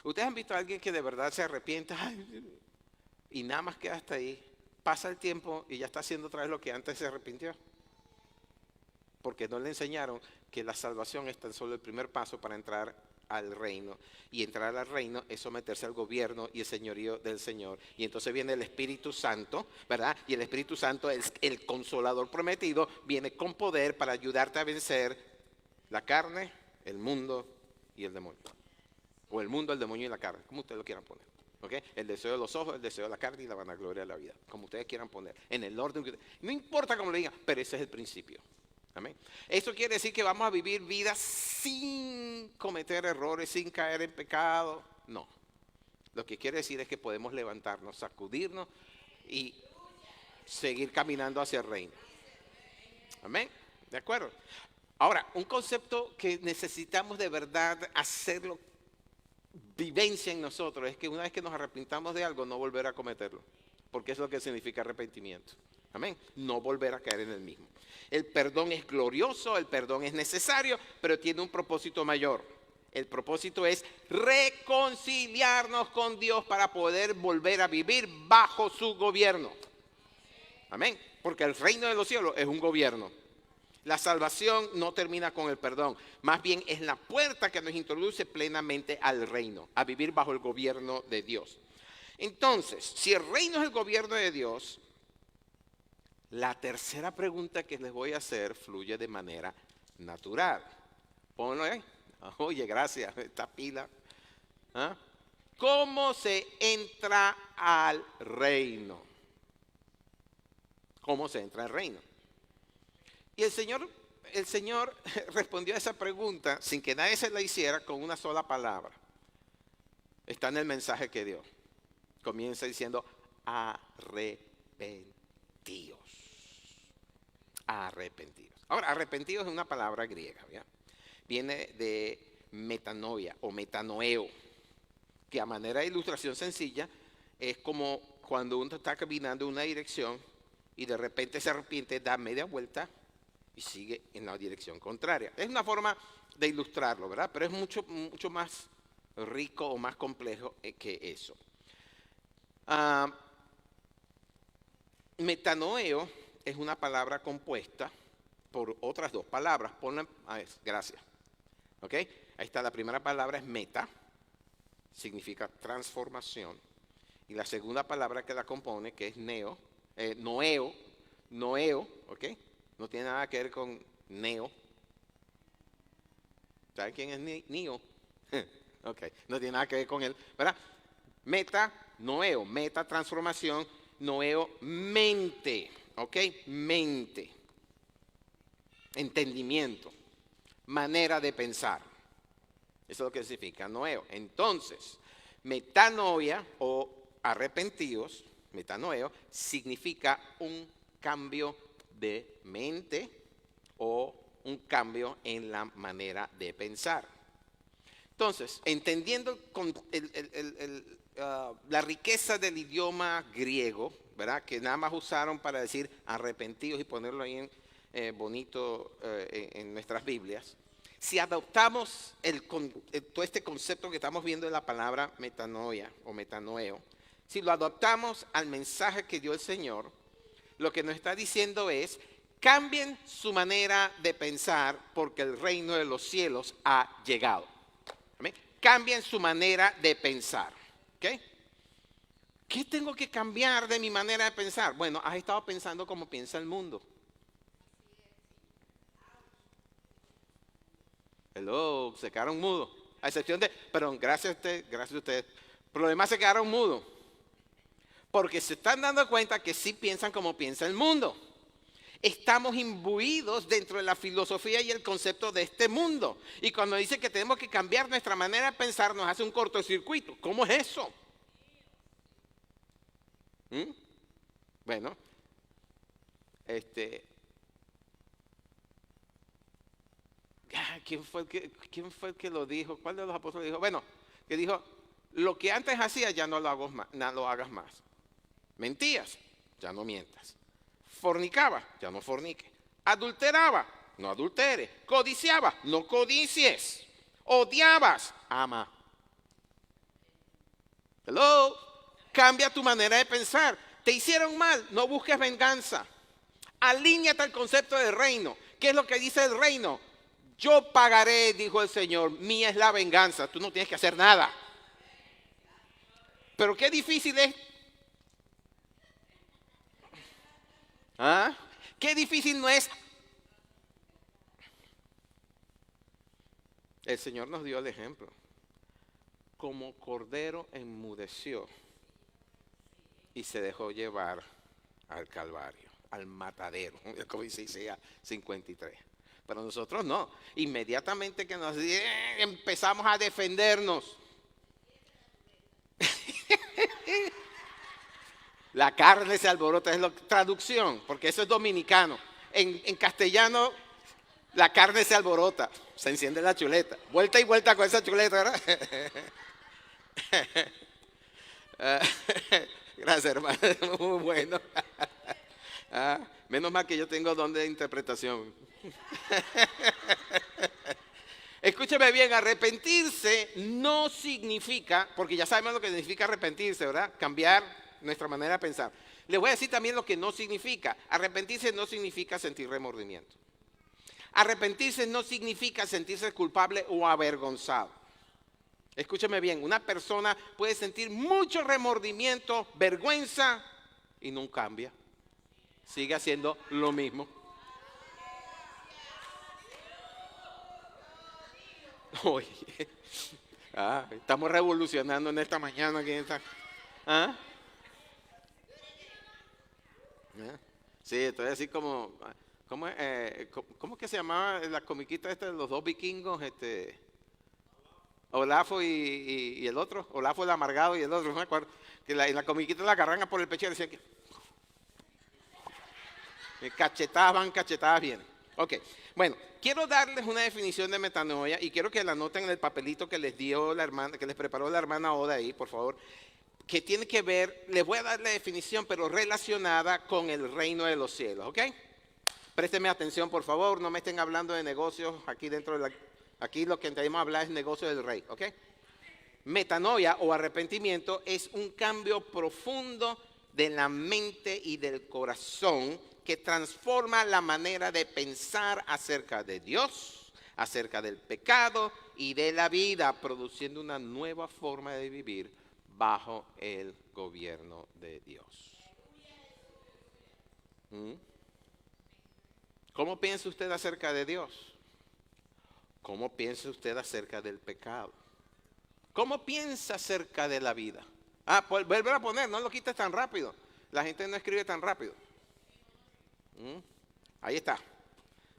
¿Ustedes han visto a alguien que de verdad se arrepiente y nada más queda hasta ahí? Pasa el tiempo y ya está haciendo otra vez lo que antes se arrepintió. Porque no le enseñaron que la salvación es tan solo el primer paso para entrar al reino. Y entrar al reino es someterse al gobierno y el señorío del Señor. Y entonces viene el Espíritu Santo, ¿verdad? Y el Espíritu Santo es el consolador prometido, viene con poder para ayudarte a vencer la carne, el mundo y el demonio. O el mundo, el demonio y la carne, como ustedes lo quieran poner. ¿Okay? El deseo de los ojos, el deseo de la carne y la vanagloria de la vida. Como ustedes quieran poner. En el orden que no importa cómo lo digan, pero ese es el principio. Amén. Eso quiere decir que vamos a vivir vidas sin cometer errores, sin caer en pecado. No. Lo que quiere decir es que podemos levantarnos, sacudirnos y seguir caminando hacia el reino. Amén. ¿De acuerdo? Ahora, un concepto que necesitamos de verdad hacerlo vivencia en nosotros es que una vez que nos arrepintamos de algo, no volver a cometerlo. Porque eso es lo que significa arrepentimiento. Amén. No volver a caer en el mismo. El perdón es glorioso, el perdón es necesario, pero tiene un propósito mayor. El propósito es reconciliarnos con Dios para poder volver a vivir bajo su gobierno. Amén. Porque el reino de los cielos es un gobierno. La salvación no termina con el perdón, más bien es la puerta que nos introduce plenamente al reino, a vivir bajo el gobierno de Dios. Entonces, si el reino es el gobierno de Dios, la tercera pregunta que les voy a hacer fluye de manera natural. Ponlo ahí. Oye, gracias, esta pila. ¿Ah? ¿Cómo se entra al reino? ¿Cómo se entra al reino? Y el Señor respondió a esa pregunta sin que nadie se la hiciera con una sola palabra. Está en el mensaje que dio. Comienza diciendo, arrepentíos. Arrepentidos. Ahora, arrepentidos es una palabra griega, ¿ya? Viene de metanoia o metanoeo, que a manera de ilustración sencilla es como cuando uno está caminando en una dirección y de repente se arrepiente, da media vuelta y sigue en la dirección contraria. Es una forma de ilustrarlo, ¿verdad? Pero es mucho más rico o más complejo que eso. Metanoeo es una palabra compuesta por otras dos palabras. Ponla, gracias. ¿Ok? Ahí está, la primera palabra es meta, significa transformación. Y la segunda palabra que la compone, que es noeo, ¿ok? No tiene nada que ver con neo. ¿Sabe quién es Neo? Ok, no tiene nada que ver con él, ¿verdad? Meta, noeo, meta, transformación, noeo, mente, ¿ok? Mente, entendimiento, manera de pensar. Eso es lo que significa noeo. Entonces, metanoia o arrepentidos, metanoeo, significa un cambio de mente o un cambio en la manera de pensar. Entonces, entendiendo la riqueza del idioma griego, ¿verdad? Que nada más usaron para decir arrepentidos y ponerlo ahí bonito en nuestras Biblias. Si adoptamos todo este concepto que estamos viendo en la palabra metanoia o metanoeo, si lo adoptamos al mensaje que dio el Señor, lo que nos está diciendo es, cambien su manera de pensar porque el reino de los cielos ha llegado. ¿Amén? Cambien su manera de pensar. ¿Ok? ¿Qué tengo que cambiar de mi manera de pensar? Bueno, has estado pensando como piensa el mundo. Hello, se quedaron mudos. A excepción de, perdón, gracias a ustedes. Pero los demás se quedaron mudos. Porque se están dando cuenta que sí piensan como piensa el mundo. Estamos imbuidos dentro de la filosofía y el concepto de este mundo. Y cuando dice que tenemos que cambiar nuestra manera de pensar, nos hace un cortocircuito. ¿Cómo es eso? Bueno, ¿quién fue el que lo dijo? ¿Cuál de los apóstoles dijo? Bueno, que dijo, lo que antes hacías ya no lo hagas más. Mentías, ya no mientas. Fornicaba, ya no fornique. Adulteraba, no adulteres. Codiciaba, no codicies. Odiabas, ama. Hello, cambia tu manera de pensar. Te hicieron mal, no busques venganza. Alíñate al concepto del reino. ¿Qué es lo que dice el reino? Yo pagaré, dijo el Señor, mía es la venganza. Tú no tienes que hacer nada. Pero qué difícil es. Qué difícil no es. El Señor nos dio el ejemplo. Como cordero enmudeció y se dejó llevar al Calvario, al matadero, como dice Isaías 53. Pero nosotros no. Inmediatamente que nos empezamos a defendernos. La carne se alborota, es la traducción, porque eso es dominicano. en castellano, la carne se alborota, se enciende la chuleta. Vuelta y vuelta con esa chuleta, ¿verdad? Gracias, hermano. Muy bueno. Menos mal que yo tengo don de interpretación. Escúcheme bien, arrepentirse no significa, porque ya sabemos lo que significa arrepentirse, ¿verdad? Cambiar nuestra manera de pensar. Les voy a decir también lo que no significa. Arrepentirse no significa sentir remordimiento. Arrepentirse no significa sentirse culpable o avergonzado. Escúcheme bien, una persona puede sentir mucho remordimiento, vergüenza y no cambia. Sigue haciendo lo mismo. Oye, estamos revolucionando en esta mañana. ¿Ah? Sí, estoy así como... ¿Cómo que se llamaba la comiquita esta de los dos vikingos? Olafo y el otro. Olafo el amargado y el otro, no me acuerdo. Que en la comiquita la agarran por el pecho y decían que... cachetadas bien. Ok, bueno, quiero darles una definición de metanoia y quiero que la anoten en el papelito que les dio la hermana, que les preparó la hermana Oda ahí, por favor. Que tiene que ver, les voy a dar la definición, pero relacionada con el reino de los cielos, ¿ok? Présteme atención, por favor, no me estén hablando de negocios aquí dentro de aquí lo que tenemos que hablar es negocio del rey, ¿ok? Metanoia o arrepentimiento es un cambio profundo de la mente y del corazón que transforma la manera de pensar acerca de Dios, acerca del pecado y de la vida, produciendo una nueva forma de vivir bajo el gobierno de Dios. ¿Cómo piensa usted acerca de Dios? ¿Cómo piensa usted acerca del pecado? ¿Cómo piensa acerca de la vida? Pues vuelve a poner, no lo quites tan rápido. La gente no escribe tan rápido. Ahí está.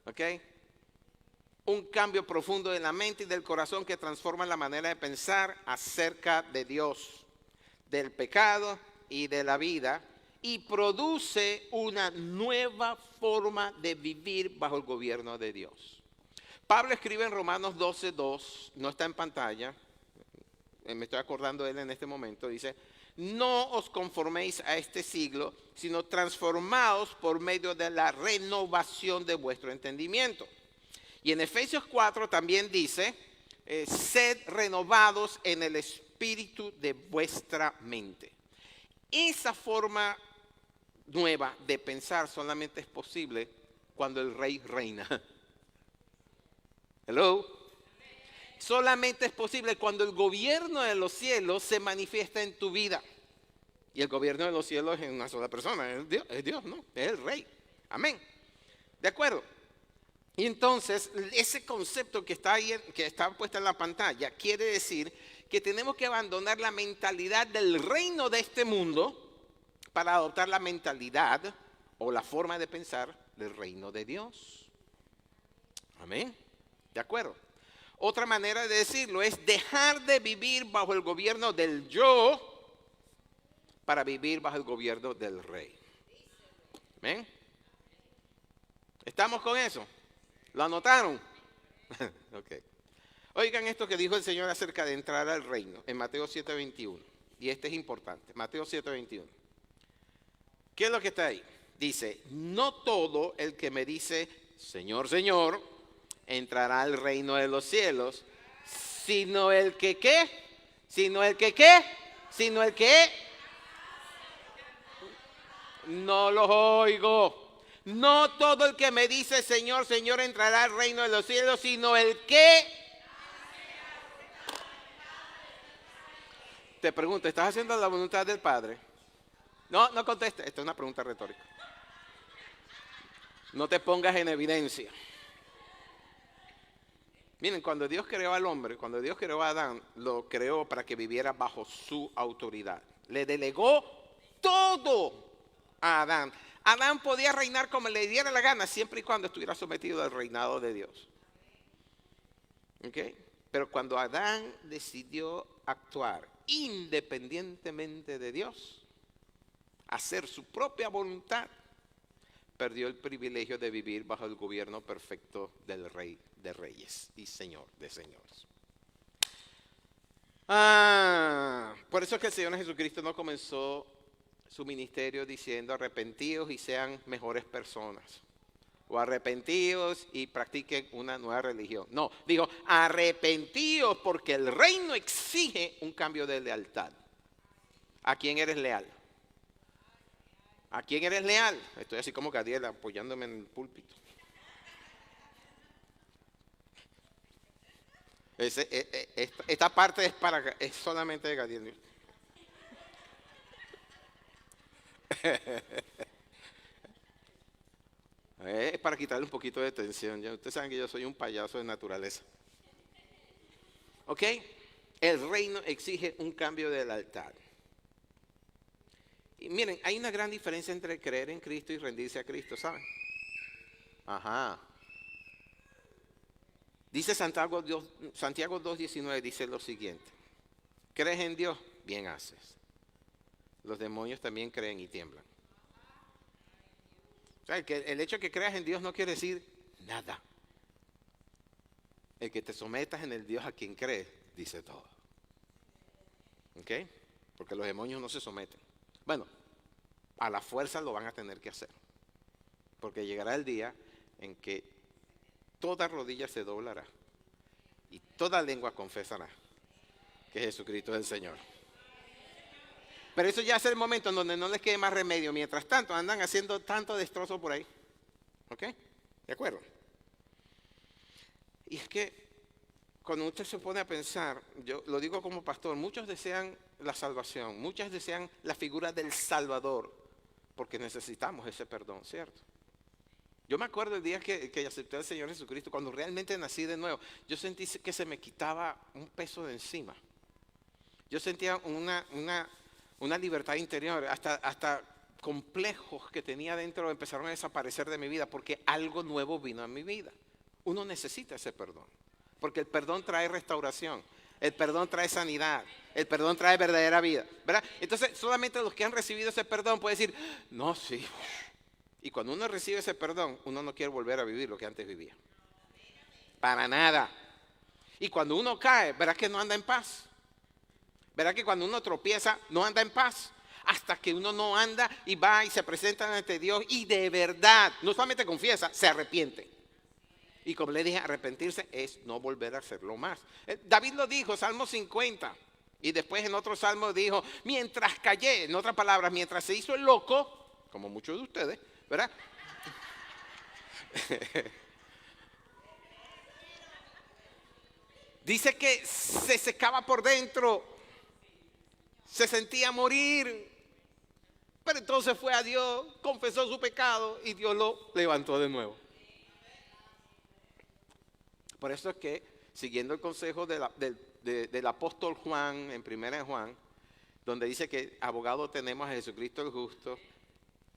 ¿Ok? Un cambio profundo de la mente y del corazón que transforma la manera de pensar acerca de Dios, del pecado y de la vida, y produce una nueva forma de vivir bajo el gobierno de Dios. Pablo escribe en Romanos 12:2, no está en pantalla, me estoy acordando de él en este momento, dice: no os conforméis a este siglo, sino transformaos por medio de la renovación de vuestro entendimiento. Y en Efesios 4 también dice: sed renovados en el espíritu de vuestra mente. Esa forma nueva de pensar solamente es posible cuando el rey reina. Hello. Solamente es posible cuando el gobierno de los cielos se manifiesta en tu vida. Y el gobierno de los cielos es una sola persona, es Dios, ¿no? Es el rey. Amén. ¿De acuerdo? Y entonces, ese concepto que está ahí, que está puesto en la pantalla, quiere decir que tenemos que abandonar la mentalidad del reino de este mundo para adoptar la mentalidad o la forma de pensar del reino de Dios. Amén. ¿De acuerdo? Otra manera de decirlo es dejar de vivir bajo el gobierno del yo para vivir bajo el gobierno del rey. ¿Ven? ¿Estamos con eso? ¿Lo anotaron? Ok. Oigan esto que dijo el Señor acerca de entrar al reino en Mateo 7:21. Y este es importante. Mateo 7:21. ¿Qué es lo que está ahí? Dice: no todo el que me dice Señor, Señor, entrará al reino de los cielos, sino el que ¿qué? Sino el que ¿qué? Sino el que... No los oigo. No todo el que me dice Señor, Señor entrará al reino de los cielos, sino el que... Te pregunto, ¿estás haciendo la voluntad del Padre? No, no conteste. Esta es una pregunta retórica. No te pongas en evidencia. Miren, cuando Dios creó al hombre, cuando Dios creó a Adán, lo creó para que viviera bajo su autoridad. Le delegó todo a Adán. Adán podía reinar como le diera la gana, siempre y cuando estuviera sometido al reinado de Dios. ¿Ok? Pero cuando Adán decidió actuar independientemente de Dios, hacer su propia voluntad, perdió el privilegio de vivir bajo el gobierno perfecto del Rey de Reyes y Señor de Señores. Por eso es que el Señor Jesucristo no comenzó su ministerio diciendo arrepentíos y sean mejores personas. O arrepentíos y practiquen una nueva religión. No, digo arrepentíos porque el reino exige un cambio de lealtad. ¿A quién eres leal? ¿A quién eres leal? Estoy así como Gadiel apoyándome en el púlpito. Esta parte es solamente de Gadiel. Es para quitarle un poquito de tensión. Ya ustedes saben que yo soy un payaso de naturaleza. ¿Ok? El reino exige un cambio del altar. Y miren, hay una gran diferencia entre creer en Cristo y rendirse a Cristo, ¿saben? Ajá. Dice Santiago 2:19, dice lo siguiente. ¿Crees en Dios? Bien haces. Los demonios también creen y tiemblan. O sea, el hecho de que creas en Dios no quiere decir nada. El que te sometas en el Dios a quien crees, dice todo. ¿Ok? Porque los demonios no se someten. Bueno, a la fuerza lo van a tener que hacer. Porque llegará el día en que toda rodilla se doblará y toda lengua confesará que Jesucristo es el Señor. Pero eso ya es el momento en donde no les quede más remedio. Mientras tanto, andan haciendo tanto destrozo por ahí. ¿Ok? ¿De acuerdo? Y es que cuando usted se pone a pensar, yo lo digo como pastor, muchos desean la salvación, muchos desean la figura del Salvador, porque necesitamos ese perdón, ¿cierto? Yo me acuerdo el día que acepté al Señor Jesucristo, cuando realmente nací de nuevo, yo sentí que se me quitaba un peso de encima. Yo sentía una libertad interior, hasta complejos que tenía dentro empezaron a desaparecer de mi vida, porque algo nuevo vino a mi vida. Uno necesita ese perdón, porque el perdón trae restauración, el perdón trae sanidad, el perdón trae verdadera vida, ¿verdad? Entonces solamente los que han recibido ese perdón pueden decir, no, sí. Y cuando uno recibe ese perdón, uno no quiere volver a vivir lo que antes vivía. Para nada. Y cuando uno cae, ¿verdad que no anda en paz? ¿Verdad que cuando uno tropieza, no anda en paz? Hasta que uno no anda y va y se presenta ante Dios y de verdad, no solamente confiesa, se arrepiente. Y como le dije, arrepentirse es no volver a hacerlo más. David lo dijo, Salmo 50. Y después en otro salmo dijo, mientras callé, en otras palabras, mientras se hizo el loco, como muchos de ustedes, ¿verdad? Dice que se secaba por dentro, se sentía morir, pero entonces fue a Dios, confesó su pecado y Dios lo levantó de nuevo. Por eso es que, siguiendo el consejo del apóstol Juan, en 1 Juan, donde dice que abogado tenemos a Jesucristo el justo,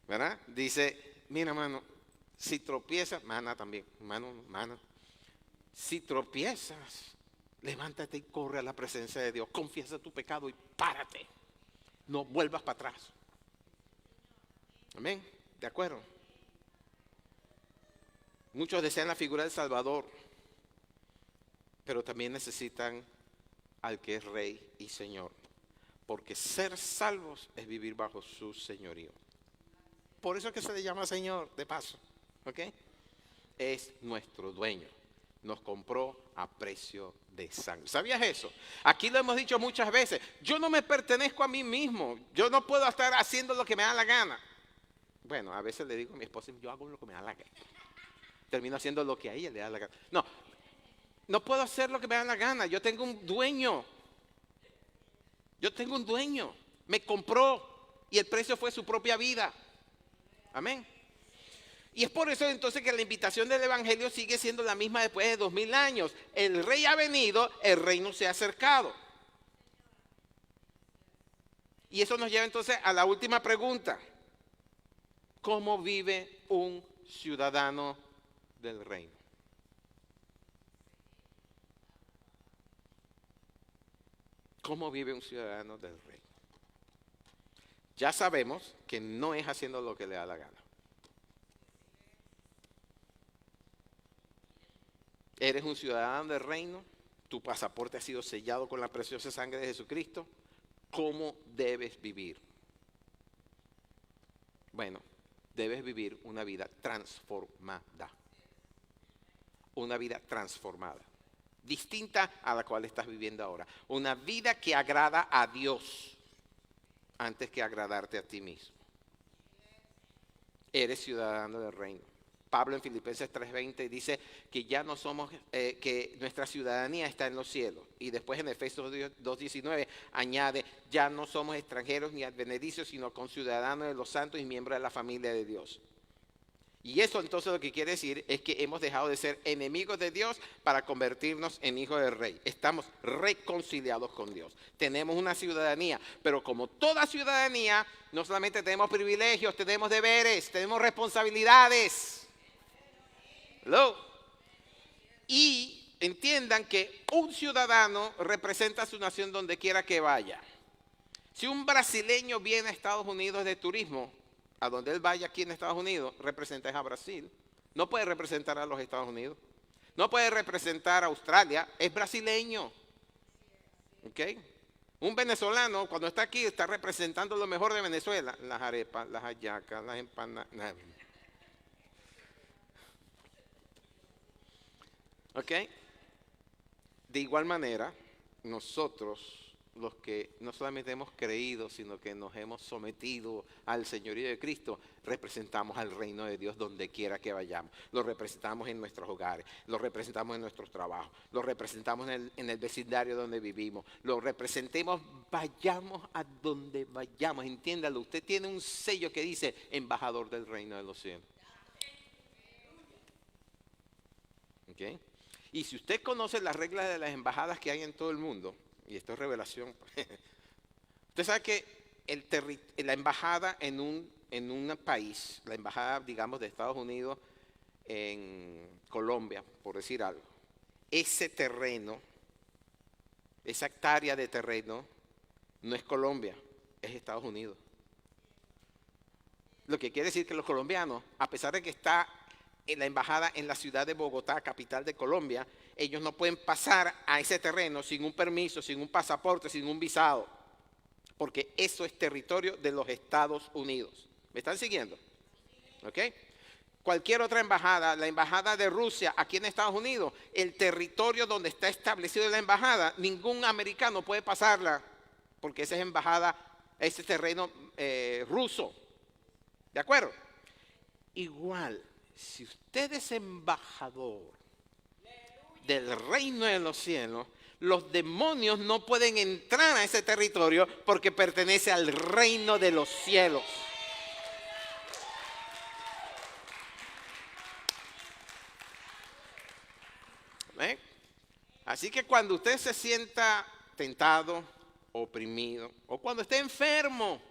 ¿verdad? Dice, mira, mano, si tropiezas, mana también, mano, si tropiezas, levántate y corre a la presencia de Dios, confiesa tu pecado y párate, no vuelvas para atrás. Amén, ¿de acuerdo? Muchos desean la figura del Salvador, pero también necesitan al que es Rey y Señor, porque ser salvos es vivir bajo su señorío. Por eso es que se le llama Señor, de paso, ¿ok? Es nuestro dueño, nos compró a precio de sangre. ¿Sabías eso? Aquí lo hemos dicho muchas veces, yo no me pertenezco a mí mismo, yo no puedo estar haciendo lo que me da la gana. Bueno, a veces le digo a mi esposa, yo hago lo que me da la gana. Termino haciendo lo que a ella le da la gana. No puedo hacer lo que me da la gana. Yo tengo un dueño. Me compró y el precio fue su propia vida. Amén. Y es por eso entonces que la invitación del Evangelio sigue siendo la misma después de 2000 años. El rey ha venido, el reino se ha acercado. Y eso nos lleva entonces a la última pregunta. ¿Cómo vive un ciudadano del reino? ¿Cómo vive un ciudadano del reino? Ya sabemos que no es haciendo lo que le da la gana. Eres un ciudadano del reino. Tu pasaporte ha sido sellado con la preciosa sangre de Jesucristo. ¿Cómo debes vivir? Bueno, debes vivir una vida transformada. Una vida transformada. Distinta a la cual estás viviendo ahora. Una vida que agrada a Dios antes que agradarte a ti mismo. Eres ciudadano del reino. Pablo en Filipenses 3:20 dice que ya no somos, que nuestra ciudadanía está en los cielos. Y después en Efesios 2:19 añade, ya no somos extranjeros ni advenedicios, sino conciudadanos de los santos y miembros de la familia de Dios. Y eso entonces lo que quiere decir es que hemos dejado de ser enemigos de Dios para convertirnos en hijos del rey. Estamos reconciliados con Dios. Tenemos una ciudadanía, pero como toda ciudadanía, no solamente tenemos privilegios, tenemos deberes, tenemos responsabilidades. ¿Hello? Y entiendan que un ciudadano representa a su nación donde quiera que vaya. Si un brasileño viene a Estados Unidos de turismo, a donde él vaya aquí en Estados Unidos, representa a Brasil. No puede representar a los Estados Unidos. No puede representar a Australia. Es brasileño. ¿Ok? Un venezolano, cuando está aquí, está representando lo mejor de Venezuela. Las arepas, las hallacas, las empanadas. ¿Ok? De igual manera, nosotros, los que no solamente hemos creído, sino que nos hemos sometido al señorío de Cristo, representamos al reino de Dios donde quiera que vayamos. Lo representamos en nuestros hogares, lo representamos en nuestros trabajos, lo representamos en el vecindario donde vivimos, lo representemos, vayamos a donde vayamos. Entiéndalo, usted tiene un sello que dice embajador del reino de los cielos. ¿Okay? Y si usted conoce las reglas de las embajadas que hay en todo el mundo, y esto es revelación, usted sabe que la embajada en un país, la embajada, digamos, de Estados Unidos en Colombia, por decir algo, ese terreno, esa hectárea de terreno, no es Colombia, es Estados Unidos. Lo que quiere decir que los colombianos, a pesar de que está en la embajada en la ciudad de Bogotá, capital de Colombia, ellos no pueden pasar a ese terreno sin un permiso, sin un pasaporte, sin un visado, porque eso es territorio de los Estados Unidos. ¿Me están siguiendo? ¿Ok? Cualquier otra embajada, la embajada de Rusia aquí en Estados Unidos, el territorio donde está establecido la embajada, ningún americano puede pasarla, porque esa es embajada, ese terreno ruso. ¿De acuerdo? Igual, si usted es embajador del reino de los cielos, los demonios no pueden entrar a ese territorio porque pertenece al reino de los cielos. ¿Ven? Así que cuando usted se sienta tentado, oprimido, o cuando esté enfermo,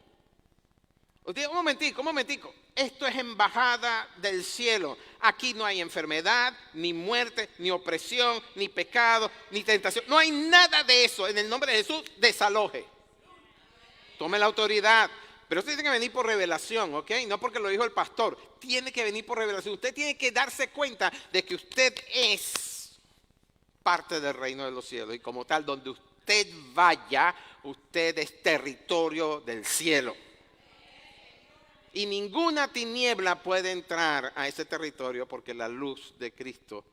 usted, un momentico, esto es embajada del cielo. Aquí no hay enfermedad, ni muerte, ni opresión, ni pecado, ni tentación. No hay nada de eso. En el nombre de Jesús, desaloje. Tome la autoridad. Pero usted tiene que venir por revelación, ¿ok? No porque lo dijo el pastor. Tiene que venir por revelación. Usted tiene que darse cuenta de que usted es parte del reino de los cielos. Y como tal, donde usted vaya, usted es territorio del cielo. Y ninguna tiniebla puede entrar a ese territorio porque la luz de Cristo,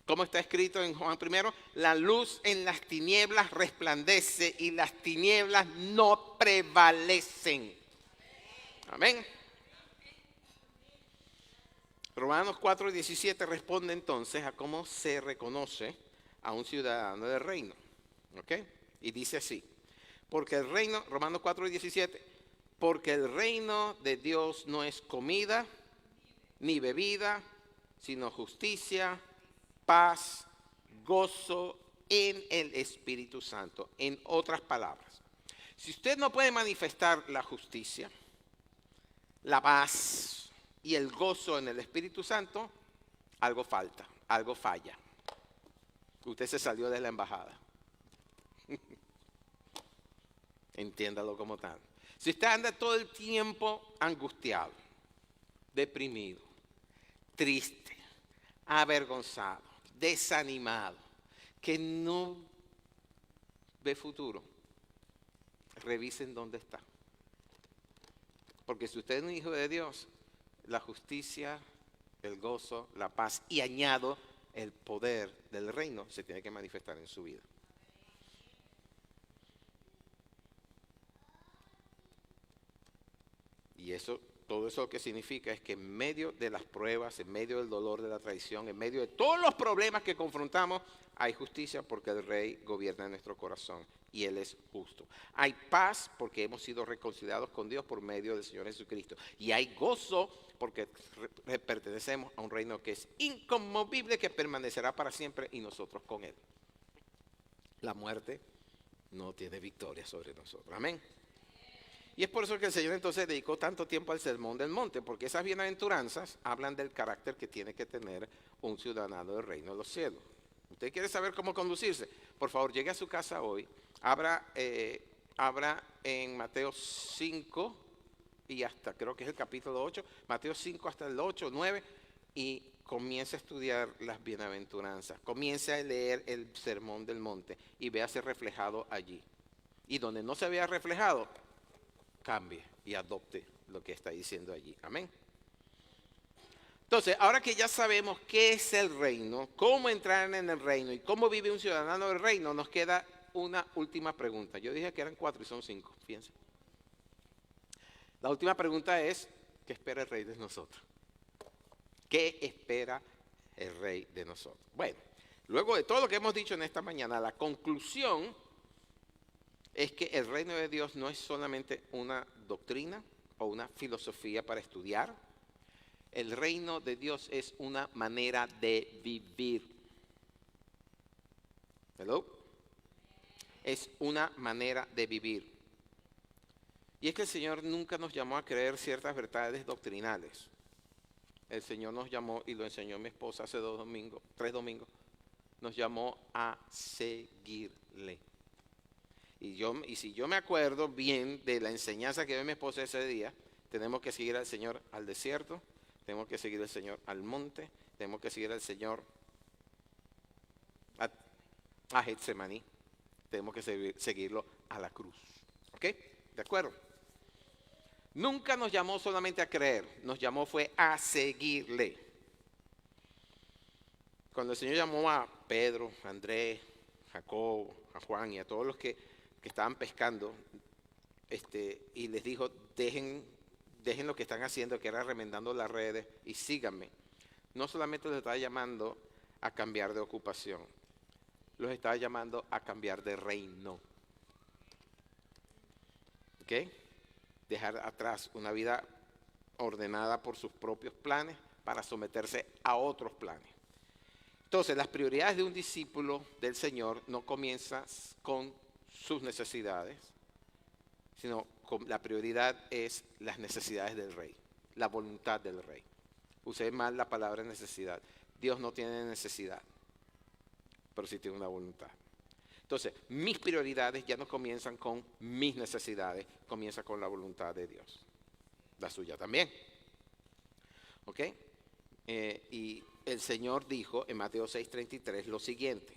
como está escrito en Juan 1, la luz en las tinieblas resplandece y las tinieblas no prevalecen. Amén. Romanos 4:17 responde entonces a cómo se reconoce a un ciudadano del reino. ¿Ok? Y dice así, porque el reino, Romanos 4:17, porque el reino de Dios no es comida ni bebida, sino justicia, paz, gozo en el Espíritu Santo. En otras palabras, si usted no puede manifestar la justicia, la paz y el gozo en el Espíritu Santo, algo falta, algo falla. Usted se salió de la embajada. Entiéndalo como tal. Si usted anda todo el tiempo angustiado, deprimido, triste, avergonzado, desanimado, que no ve futuro, revisen dónde está. Porque si usted es un hijo de Dios, la justicia, el gozo, la paz y añado el poder del reino se tiene que manifestar en su vida. Y eso, todo eso lo que significa es que en medio de las pruebas, en medio del dolor de la traición, en medio de todos los problemas que confrontamos, hay justicia porque el Rey gobierna en nuestro corazón y Él es justo. Hay paz porque hemos sido reconciliados con Dios por medio del Señor Jesucristo. Y hay gozo porque pertenecemos a un reino que es inconmovible, que permanecerá para siempre y nosotros con Él. La muerte no tiene victoria sobre nosotros. Amén. Y es por eso que el Señor entonces dedicó tanto tiempo al Sermón del Monte, porque esas bienaventuranzas hablan del carácter que tiene que tener un ciudadano del reino de los cielos. ¿Usted quiere saber cómo conducirse? Por favor, llegue a su casa hoy, abra en Mateo 5 y hasta, creo que es el capítulo 8, Mateo 5 hasta el 8, 9, y comience a estudiar las bienaventuranzas, comience a leer el Sermón del Monte y véase reflejado allí. Y donde no se vea reflejado, cambie y adopte lo que está diciendo allí. Amén. Entonces, ahora que ya sabemos qué es el reino, cómo entrar en el reino y cómo vive un ciudadano del reino, nos queda una última pregunta. Yo dije que eran 4 y son 5, fíjense. La última pregunta es, ¿qué espera el Rey de nosotros? ¿Qué espera el Rey de nosotros? Bueno, luego de todo lo que hemos dicho en esta mañana, la conclusión es que el reino de Dios no es solamente una doctrina o una filosofía para estudiar. El reino de Dios es una manera de vivir. ¿Hello? Es una manera de vivir. Y es que el Señor nunca nos llamó a creer ciertas verdades doctrinales. El Señor nos llamó, y lo enseñó mi esposa hace 3 domingos, nos llamó a seguirle. Y si yo me acuerdo bien de la enseñanza que dio mi esposa ese día, tenemos que seguir al Señor al desierto, tenemos que seguir al Señor al monte, tenemos que seguir al Señor a Getsemaní, tenemos que seguirlo a la cruz. ¿Ok? ¿De acuerdo? Nunca nos llamó solamente a creer, nos llamó fue a seguirle. Cuando el Señor llamó a Pedro, a Andrés, a Jacobo, a Juan y a todos los que estaban pescando, y les dijo, dejen lo que están haciendo, que era remendando las redes, y síganme. No solamente los estaba llamando a cambiar de ocupación, los estaba llamando a cambiar de reino. ¿Ok? Dejar atrás una vida ordenada por sus propios planes para someterse a otros planes. Entonces, las prioridades de un discípulo del Señor no comienzan con sus necesidades, sino la prioridad es las necesidades del Rey, la voluntad del Rey. Usé mal la palabra necesidad. Dios no tiene necesidad, pero sí tiene una voluntad. Entonces, mis prioridades ya no comienzan con mis necesidades, comienza con la voluntad de Dios. La suya también. ¿Ok? Y el Señor dijo en Mateo 6:33 lo siguiente,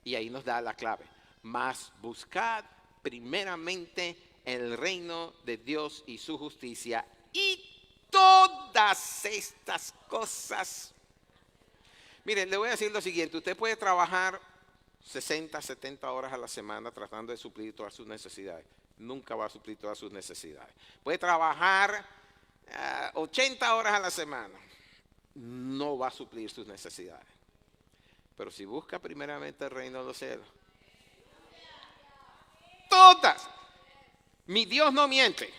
y ahí nos da la clave. Mas buscad primeramente el reino de Dios y su justicia, y todas estas cosas. Miren, le voy a decir lo siguiente, usted puede trabajar 60, 70 horas a la semana tratando de suplir todas sus necesidades. Nunca va a suplir todas sus necesidades. Puede trabajar 80 horas a la semana. No va a suplir sus necesidades. Pero si busca primeramente el reino de los cielos, todas. Mi Dios no miente.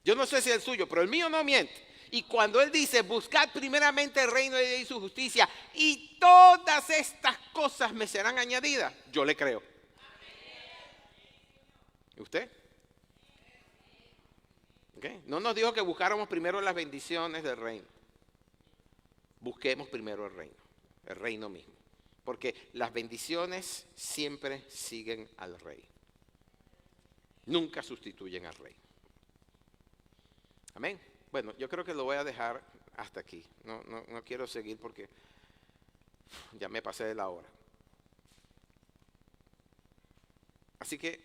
Yo no sé si es el suyo, pero el mío no miente. Y cuando Él dice, buscad primeramente el reino de Dios y su justicia, y todas estas cosas me serán añadidas, yo le creo. ¿Y usted? ¿Okay? No nos dijo que buscáramos primero las bendiciones del reino. Busquemos primero el reino mismo. Porque las bendiciones siempre siguen al Rey. Nunca sustituyen al Rey. Amén. Bueno, yo creo que lo voy a dejar hasta aquí. No quiero seguir porque Ya me pasé de la hora. Así que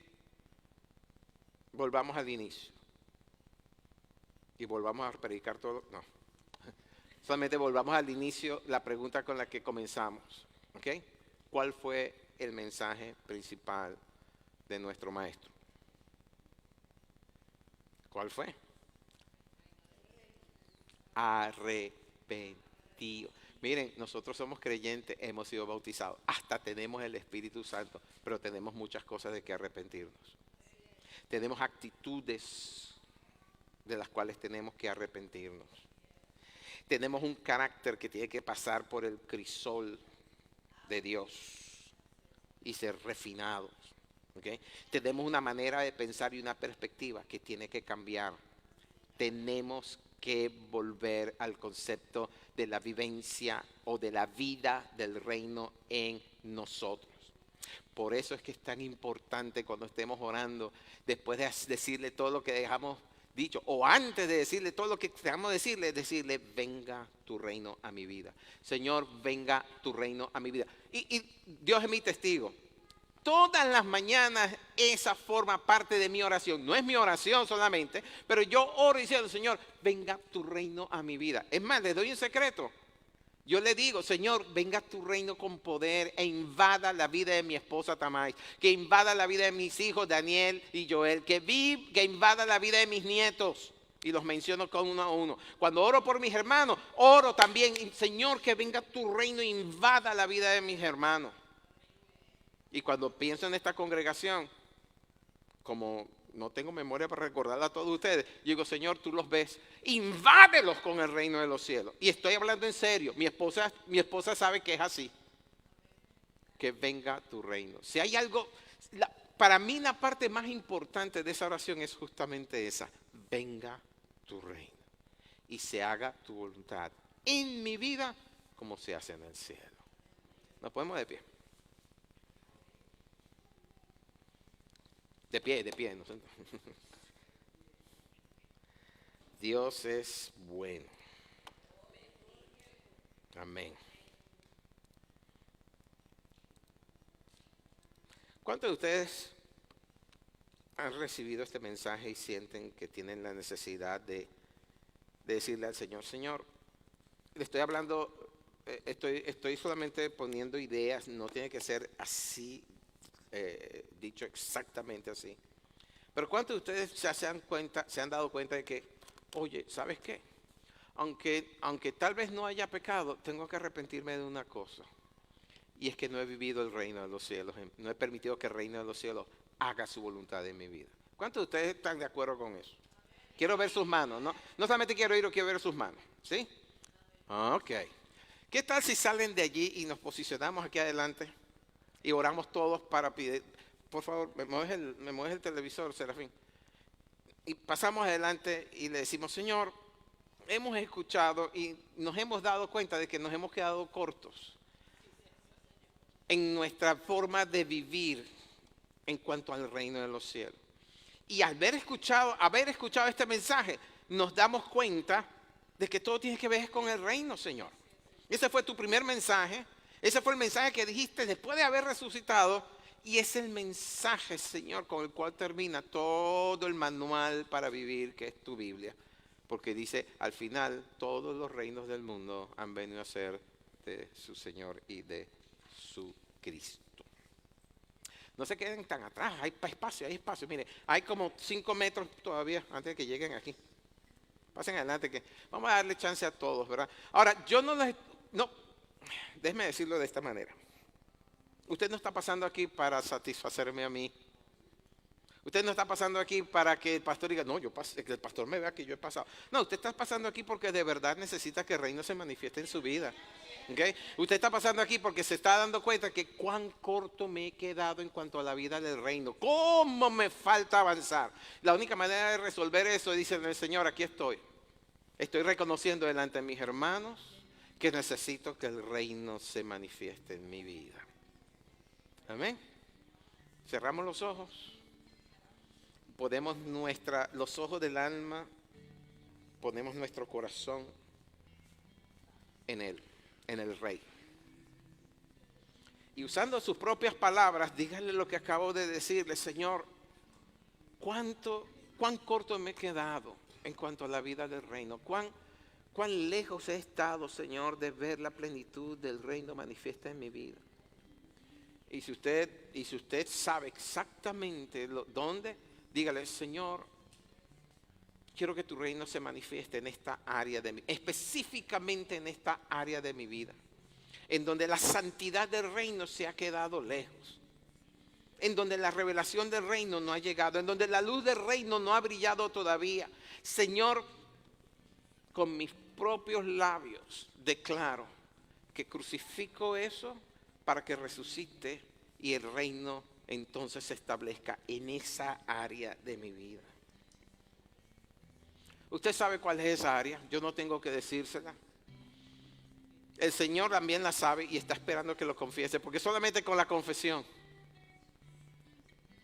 volvamos al inicio. Y volvamos a predicar todo. No. Solamente volvamos al inicio, la pregunta con la que comenzamos. ¿Ok? ¿Cuál fue el mensaje principal de nuestro maestro? ¿Cuál fue? Arrepentido. Miren, nosotros somos creyentes, hemos sido bautizados, hasta tenemos el Espíritu Santo, pero tenemos muchas cosas de que arrepentirnos. Tenemos actitudes de las cuales tenemos que arrepentirnos. Tenemos un carácter que tiene que pasar por el crisol de Dios y ser refinados. ¿Okay? Tenemos una manera de pensar y una perspectiva que tiene que cambiar. Tenemos que volver al concepto de la vivencia o de la vida del reino en nosotros. Por eso es que es tan importante cuando estemos orando, después de decirle todo lo que dejamos dicho, o antes de decirle todo lo que dejamos decirle, venga tu reino a mi vida. Señor, venga tu reino a mi vida. Y Dios es mi testigo. Todas las mañanas esa forma parte de mi oración. No es mi oración solamente, pero yo oro diciendo, Señor, venga tu reino a mi vida. Es más, les doy un secreto. Yo le digo, Señor, venga tu reino con poder e invada la vida de mi esposa Tamay, que invada la vida de mis hijos Daniel y Joel, que invada la vida de mis nietos. Y los menciono con uno a uno. Cuando oro por mis hermanos, oro también, Señor, que venga tu reino e invada la vida de mis hermanos. Y cuando pienso en esta congregación, como no tengo memoria para recordarla a todos ustedes, yo digo, Señor, tú los ves, invádelos con el reino de los cielos. Y estoy hablando en serio, mi esposa sabe que es así. Que venga tu reino. Si hay algo, para mí la parte más importante de esa oración es justamente esa, venga tu reino y se haga tu voluntad en mi vida como se hace en el cielo. Nos ponemos de pie. De pie. ¿No? Dios es bueno. Amén. ¿Cuántos de ustedes han recibido este mensaje y sienten que tienen la necesidad de decirle al Señor, Señor, le estoy hablando, estoy solamente poniendo ideas, no tiene que ser así, dicho exactamente así. Pero ¿cuántos de ustedes se han dado cuenta de que, oye, ¿sabes qué? Aunque tal vez no haya pecado, tengo que arrepentirme de una cosa. Y es que no he vivido el reino de los cielos, no he permitido que el reino de los cielos haga su voluntad en mi vida. ¿Cuántos de ustedes están de acuerdo con eso? Quiero ver sus manos, no solamente quiero ver sus manos, ¿sí? Ok. ¿Qué tal si salen de allí y nos posicionamos aquí adelante y oramos todos para pedir? Por favor, me mueves el televisor, Serafín. Y pasamos adelante y le decimos, Señor, hemos escuchado y nos hemos dado cuenta de que nos hemos quedado cortos en nuestra forma de vivir en cuanto al reino de los cielos. Y al haber escuchado este mensaje, nos damos cuenta de que todo tiene que ver con el reino, Señor. Ese fue tu primer mensaje. Ese fue el mensaje que dijiste después de haber resucitado. Y es el mensaje, Señor, con el cual termina todo el manual para vivir, que es tu Biblia. Porque dice, al final, todos los reinos del mundo han venido a ser de su Señor y de su Cristo. No se queden tan atrás, hay espacio. Mire, hay como 5 metros todavía antes de que lleguen aquí. Pasen adelante, que vamos a darle chance a todos, ¿verdad? Ahora, déjeme decirlo de esta manera. Usted no está pasando aquí para satisfacerme a mí. Usted no está pasando aquí para que el pastor diga, no, que el pastor me vea que yo he pasado. No, usted está pasando aquí porque de verdad necesita que el reino se manifieste en su vida. ¿Okay? Usted está pasando aquí porque se está dando cuenta que cuán corto me he quedado en cuanto a la vida del reino. ¿Cómo me falta avanzar? La única manera de resolver eso es decirle, Señor, aquí estoy. Estoy reconociendo delante de mis hermanos que necesito que el reino se manifieste en mi vida. Amén. Cerramos los ojos. Ponemos los ojos del alma, ponemos nuestro corazón en Él, en el Rey. y usando sus propias palabras, díganle lo que acabo de decirle. Señor, cuán corto me he quedado en cuanto a la vida del reino. Cuán lejos he estado, Señor, de ver la plenitud del reino manifiesta en mi vida. Y si usted sabe exactamente dónde, dígale: Señor, quiero que tu reino se manifieste en esta área de mi, específicamente en esta área de mi vida, en donde la santidad del reino se ha quedado lejos, en donde la revelación del reino no ha llegado, en donde la luz del reino no ha brillado todavía. Señor, con mis propios labios declaro que crucifico eso para que resucite y el reino entonces se establezca en esa área de mi vida. Usted sabe cuál es esa área, yo no tengo que decírsela. El Señor también la sabe y está esperando que lo confiese, porque solamente con la confesión,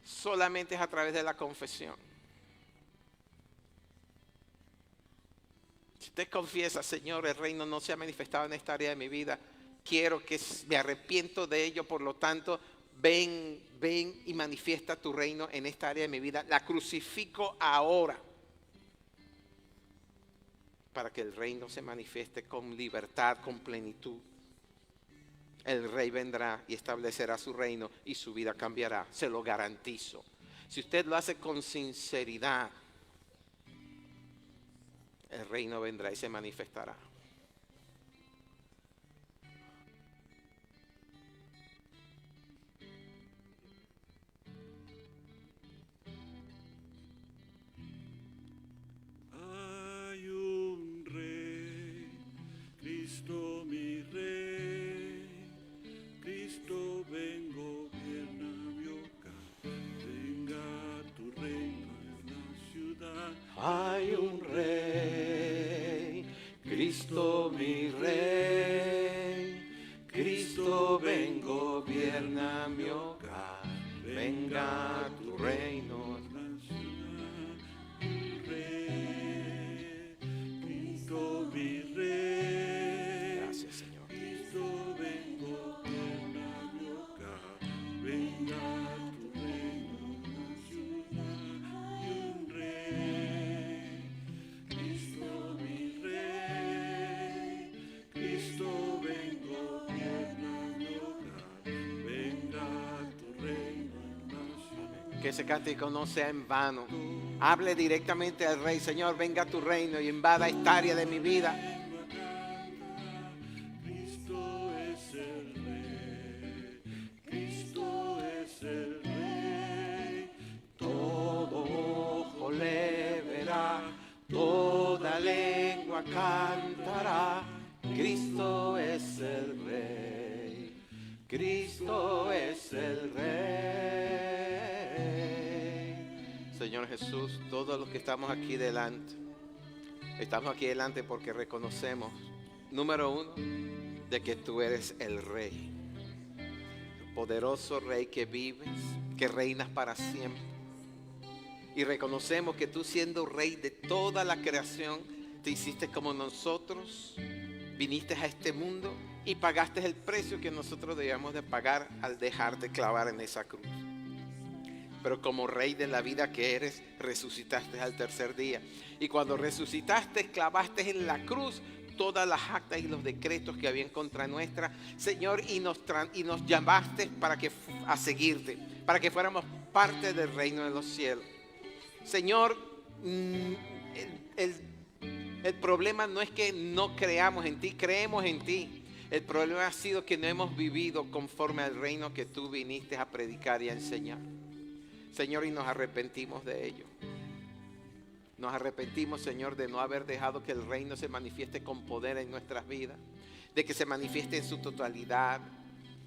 solamente es a través de la confesión. Si usted confiesa: Señor, el reino no se ha manifestado en esta área de mi vida, quiero que me arrepiento de ello, por lo tanto, ven y manifiesta tu reino en esta área de mi vida. La crucifico ahora para que el reino se manifieste con libertad, con plenitud. El rey vendrá y establecerá su reino y su vida cambiará, se lo garantizo. Si usted lo hace con sinceridad, el reino vendrá y se manifestará. Hay un rey, Cristo mi rey, Cristo ven, gobierna mi hogar, venga tu reino en la ciudad. Hay un rey, Cristo mi rey, Cristo ven, gobierna mi hogar, venga tu reino. Gracias, Señor. Cristo ven, gobierna mi hogar, venga tu reino en la ciudad. Hay un rey, Cristo mi rey, Cristo ven, gobierna mi hogar, venga tu reino en la ciudad. Que ese cántico no sea en vano. Hable directamente al rey: Señor, venga tu reino y invada esta área de mi vida. Cristo es el rey, Cristo es el rey. Todo ojo le verá, toda lengua cantará. Cristo es el rey, Cristo es el rey. Señor Jesús, todos los que estamos aquí delante porque reconocemos, número uno, de que tú eres el rey, poderoso rey que vives, que reinas para siempre. Y reconocemos que tú, siendo rey de toda la creación, te hiciste como nosotros, viniste a este mundo y pagaste el precio que nosotros debíamos de pagar al dejarte clavar en esa cruz. Pero como rey de la vida que eres, resucitaste al tercer día. Y cuando resucitaste, clavaste en la cruz todas las actas y los decretos que habían contra nuestra, Señor, y nos llamaste a seguirte, para que fuéramos parte del reino de los cielos. Señor, el problema no es que no creamos en ti, creemos en ti. El problema ha sido que no hemos vivido conforme al reino que tú viniste a predicar y a enseñar. Señor, y nos arrepentimos de ello. Nos arrepentimos, Señor, de no haber dejado que el reino se manifieste con poder en nuestras vidas, de que se manifieste en su totalidad.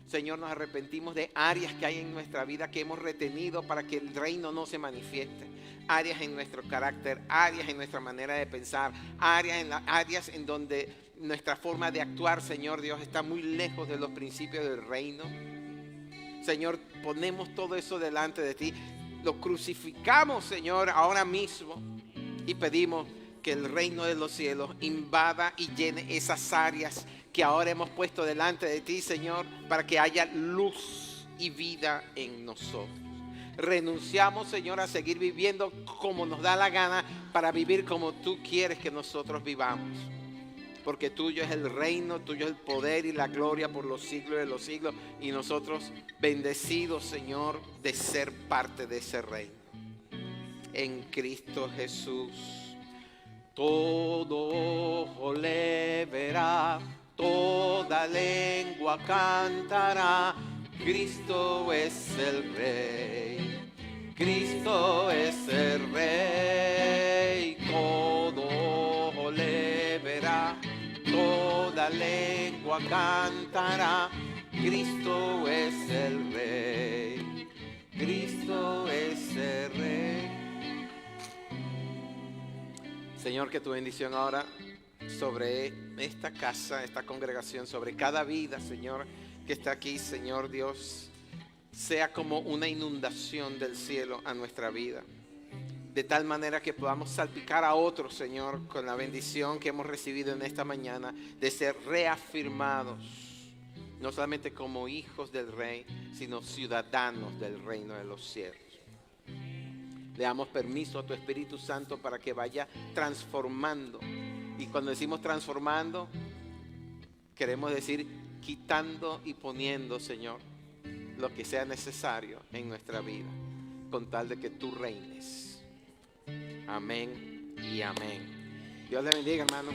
Señor, nos arrepentimos de áreas que hay en nuestra vida que hemos retenido para que el reino no se manifieste. Áreas en nuestro carácter, áreas en nuestra manera de pensar, áreas en donde nuestra forma de actuar, Señor Dios, está muy lejos de los principios del reino. Señor, ponemos todo eso delante de ti. Lo crucificamos, Señor, ahora mismo y pedimos que el reino de los cielos invada y llene esas áreas que ahora hemos puesto delante de ti, Señor, para que haya luz y vida en nosotros. Renunciamos, Señor, a seguir viviendo como nos da la gana para vivir como tú quieres que nosotros vivamos. Porque tuyo es el reino, tuyo es el poder y la gloria por los siglos de los siglos. Y nosotros bendecidos, Señor, de ser parte de ese reino. En Cristo Jesús. Todo ojo le verá, toda lengua cantará. Cristo es el Rey. Cristo es el Rey. Todo ojo le verá, toda lengua cantará. Cristo es el Rey. Cristo es el Rey. Señor, que tu bendición ahora sobre esta casa, esta congregación, sobre cada vida, Señor, que está aquí, Señor Dios, sea como una inundación del cielo a nuestra vida. De tal manera que podamos salpicar a otros, Señor, con la bendición que hemos recibido en esta mañana de ser reafirmados, no solamente como hijos del Rey, sino ciudadanos del reino de los cielos. Le damos permiso a tu Espíritu Santo para que vaya transformando. Y cuando decimos transformando, queremos decir quitando y poniendo, Señor, lo que sea necesario en nuestra vida, con tal de que tú reines. Amén y amén. Dios le bendiga, hermano.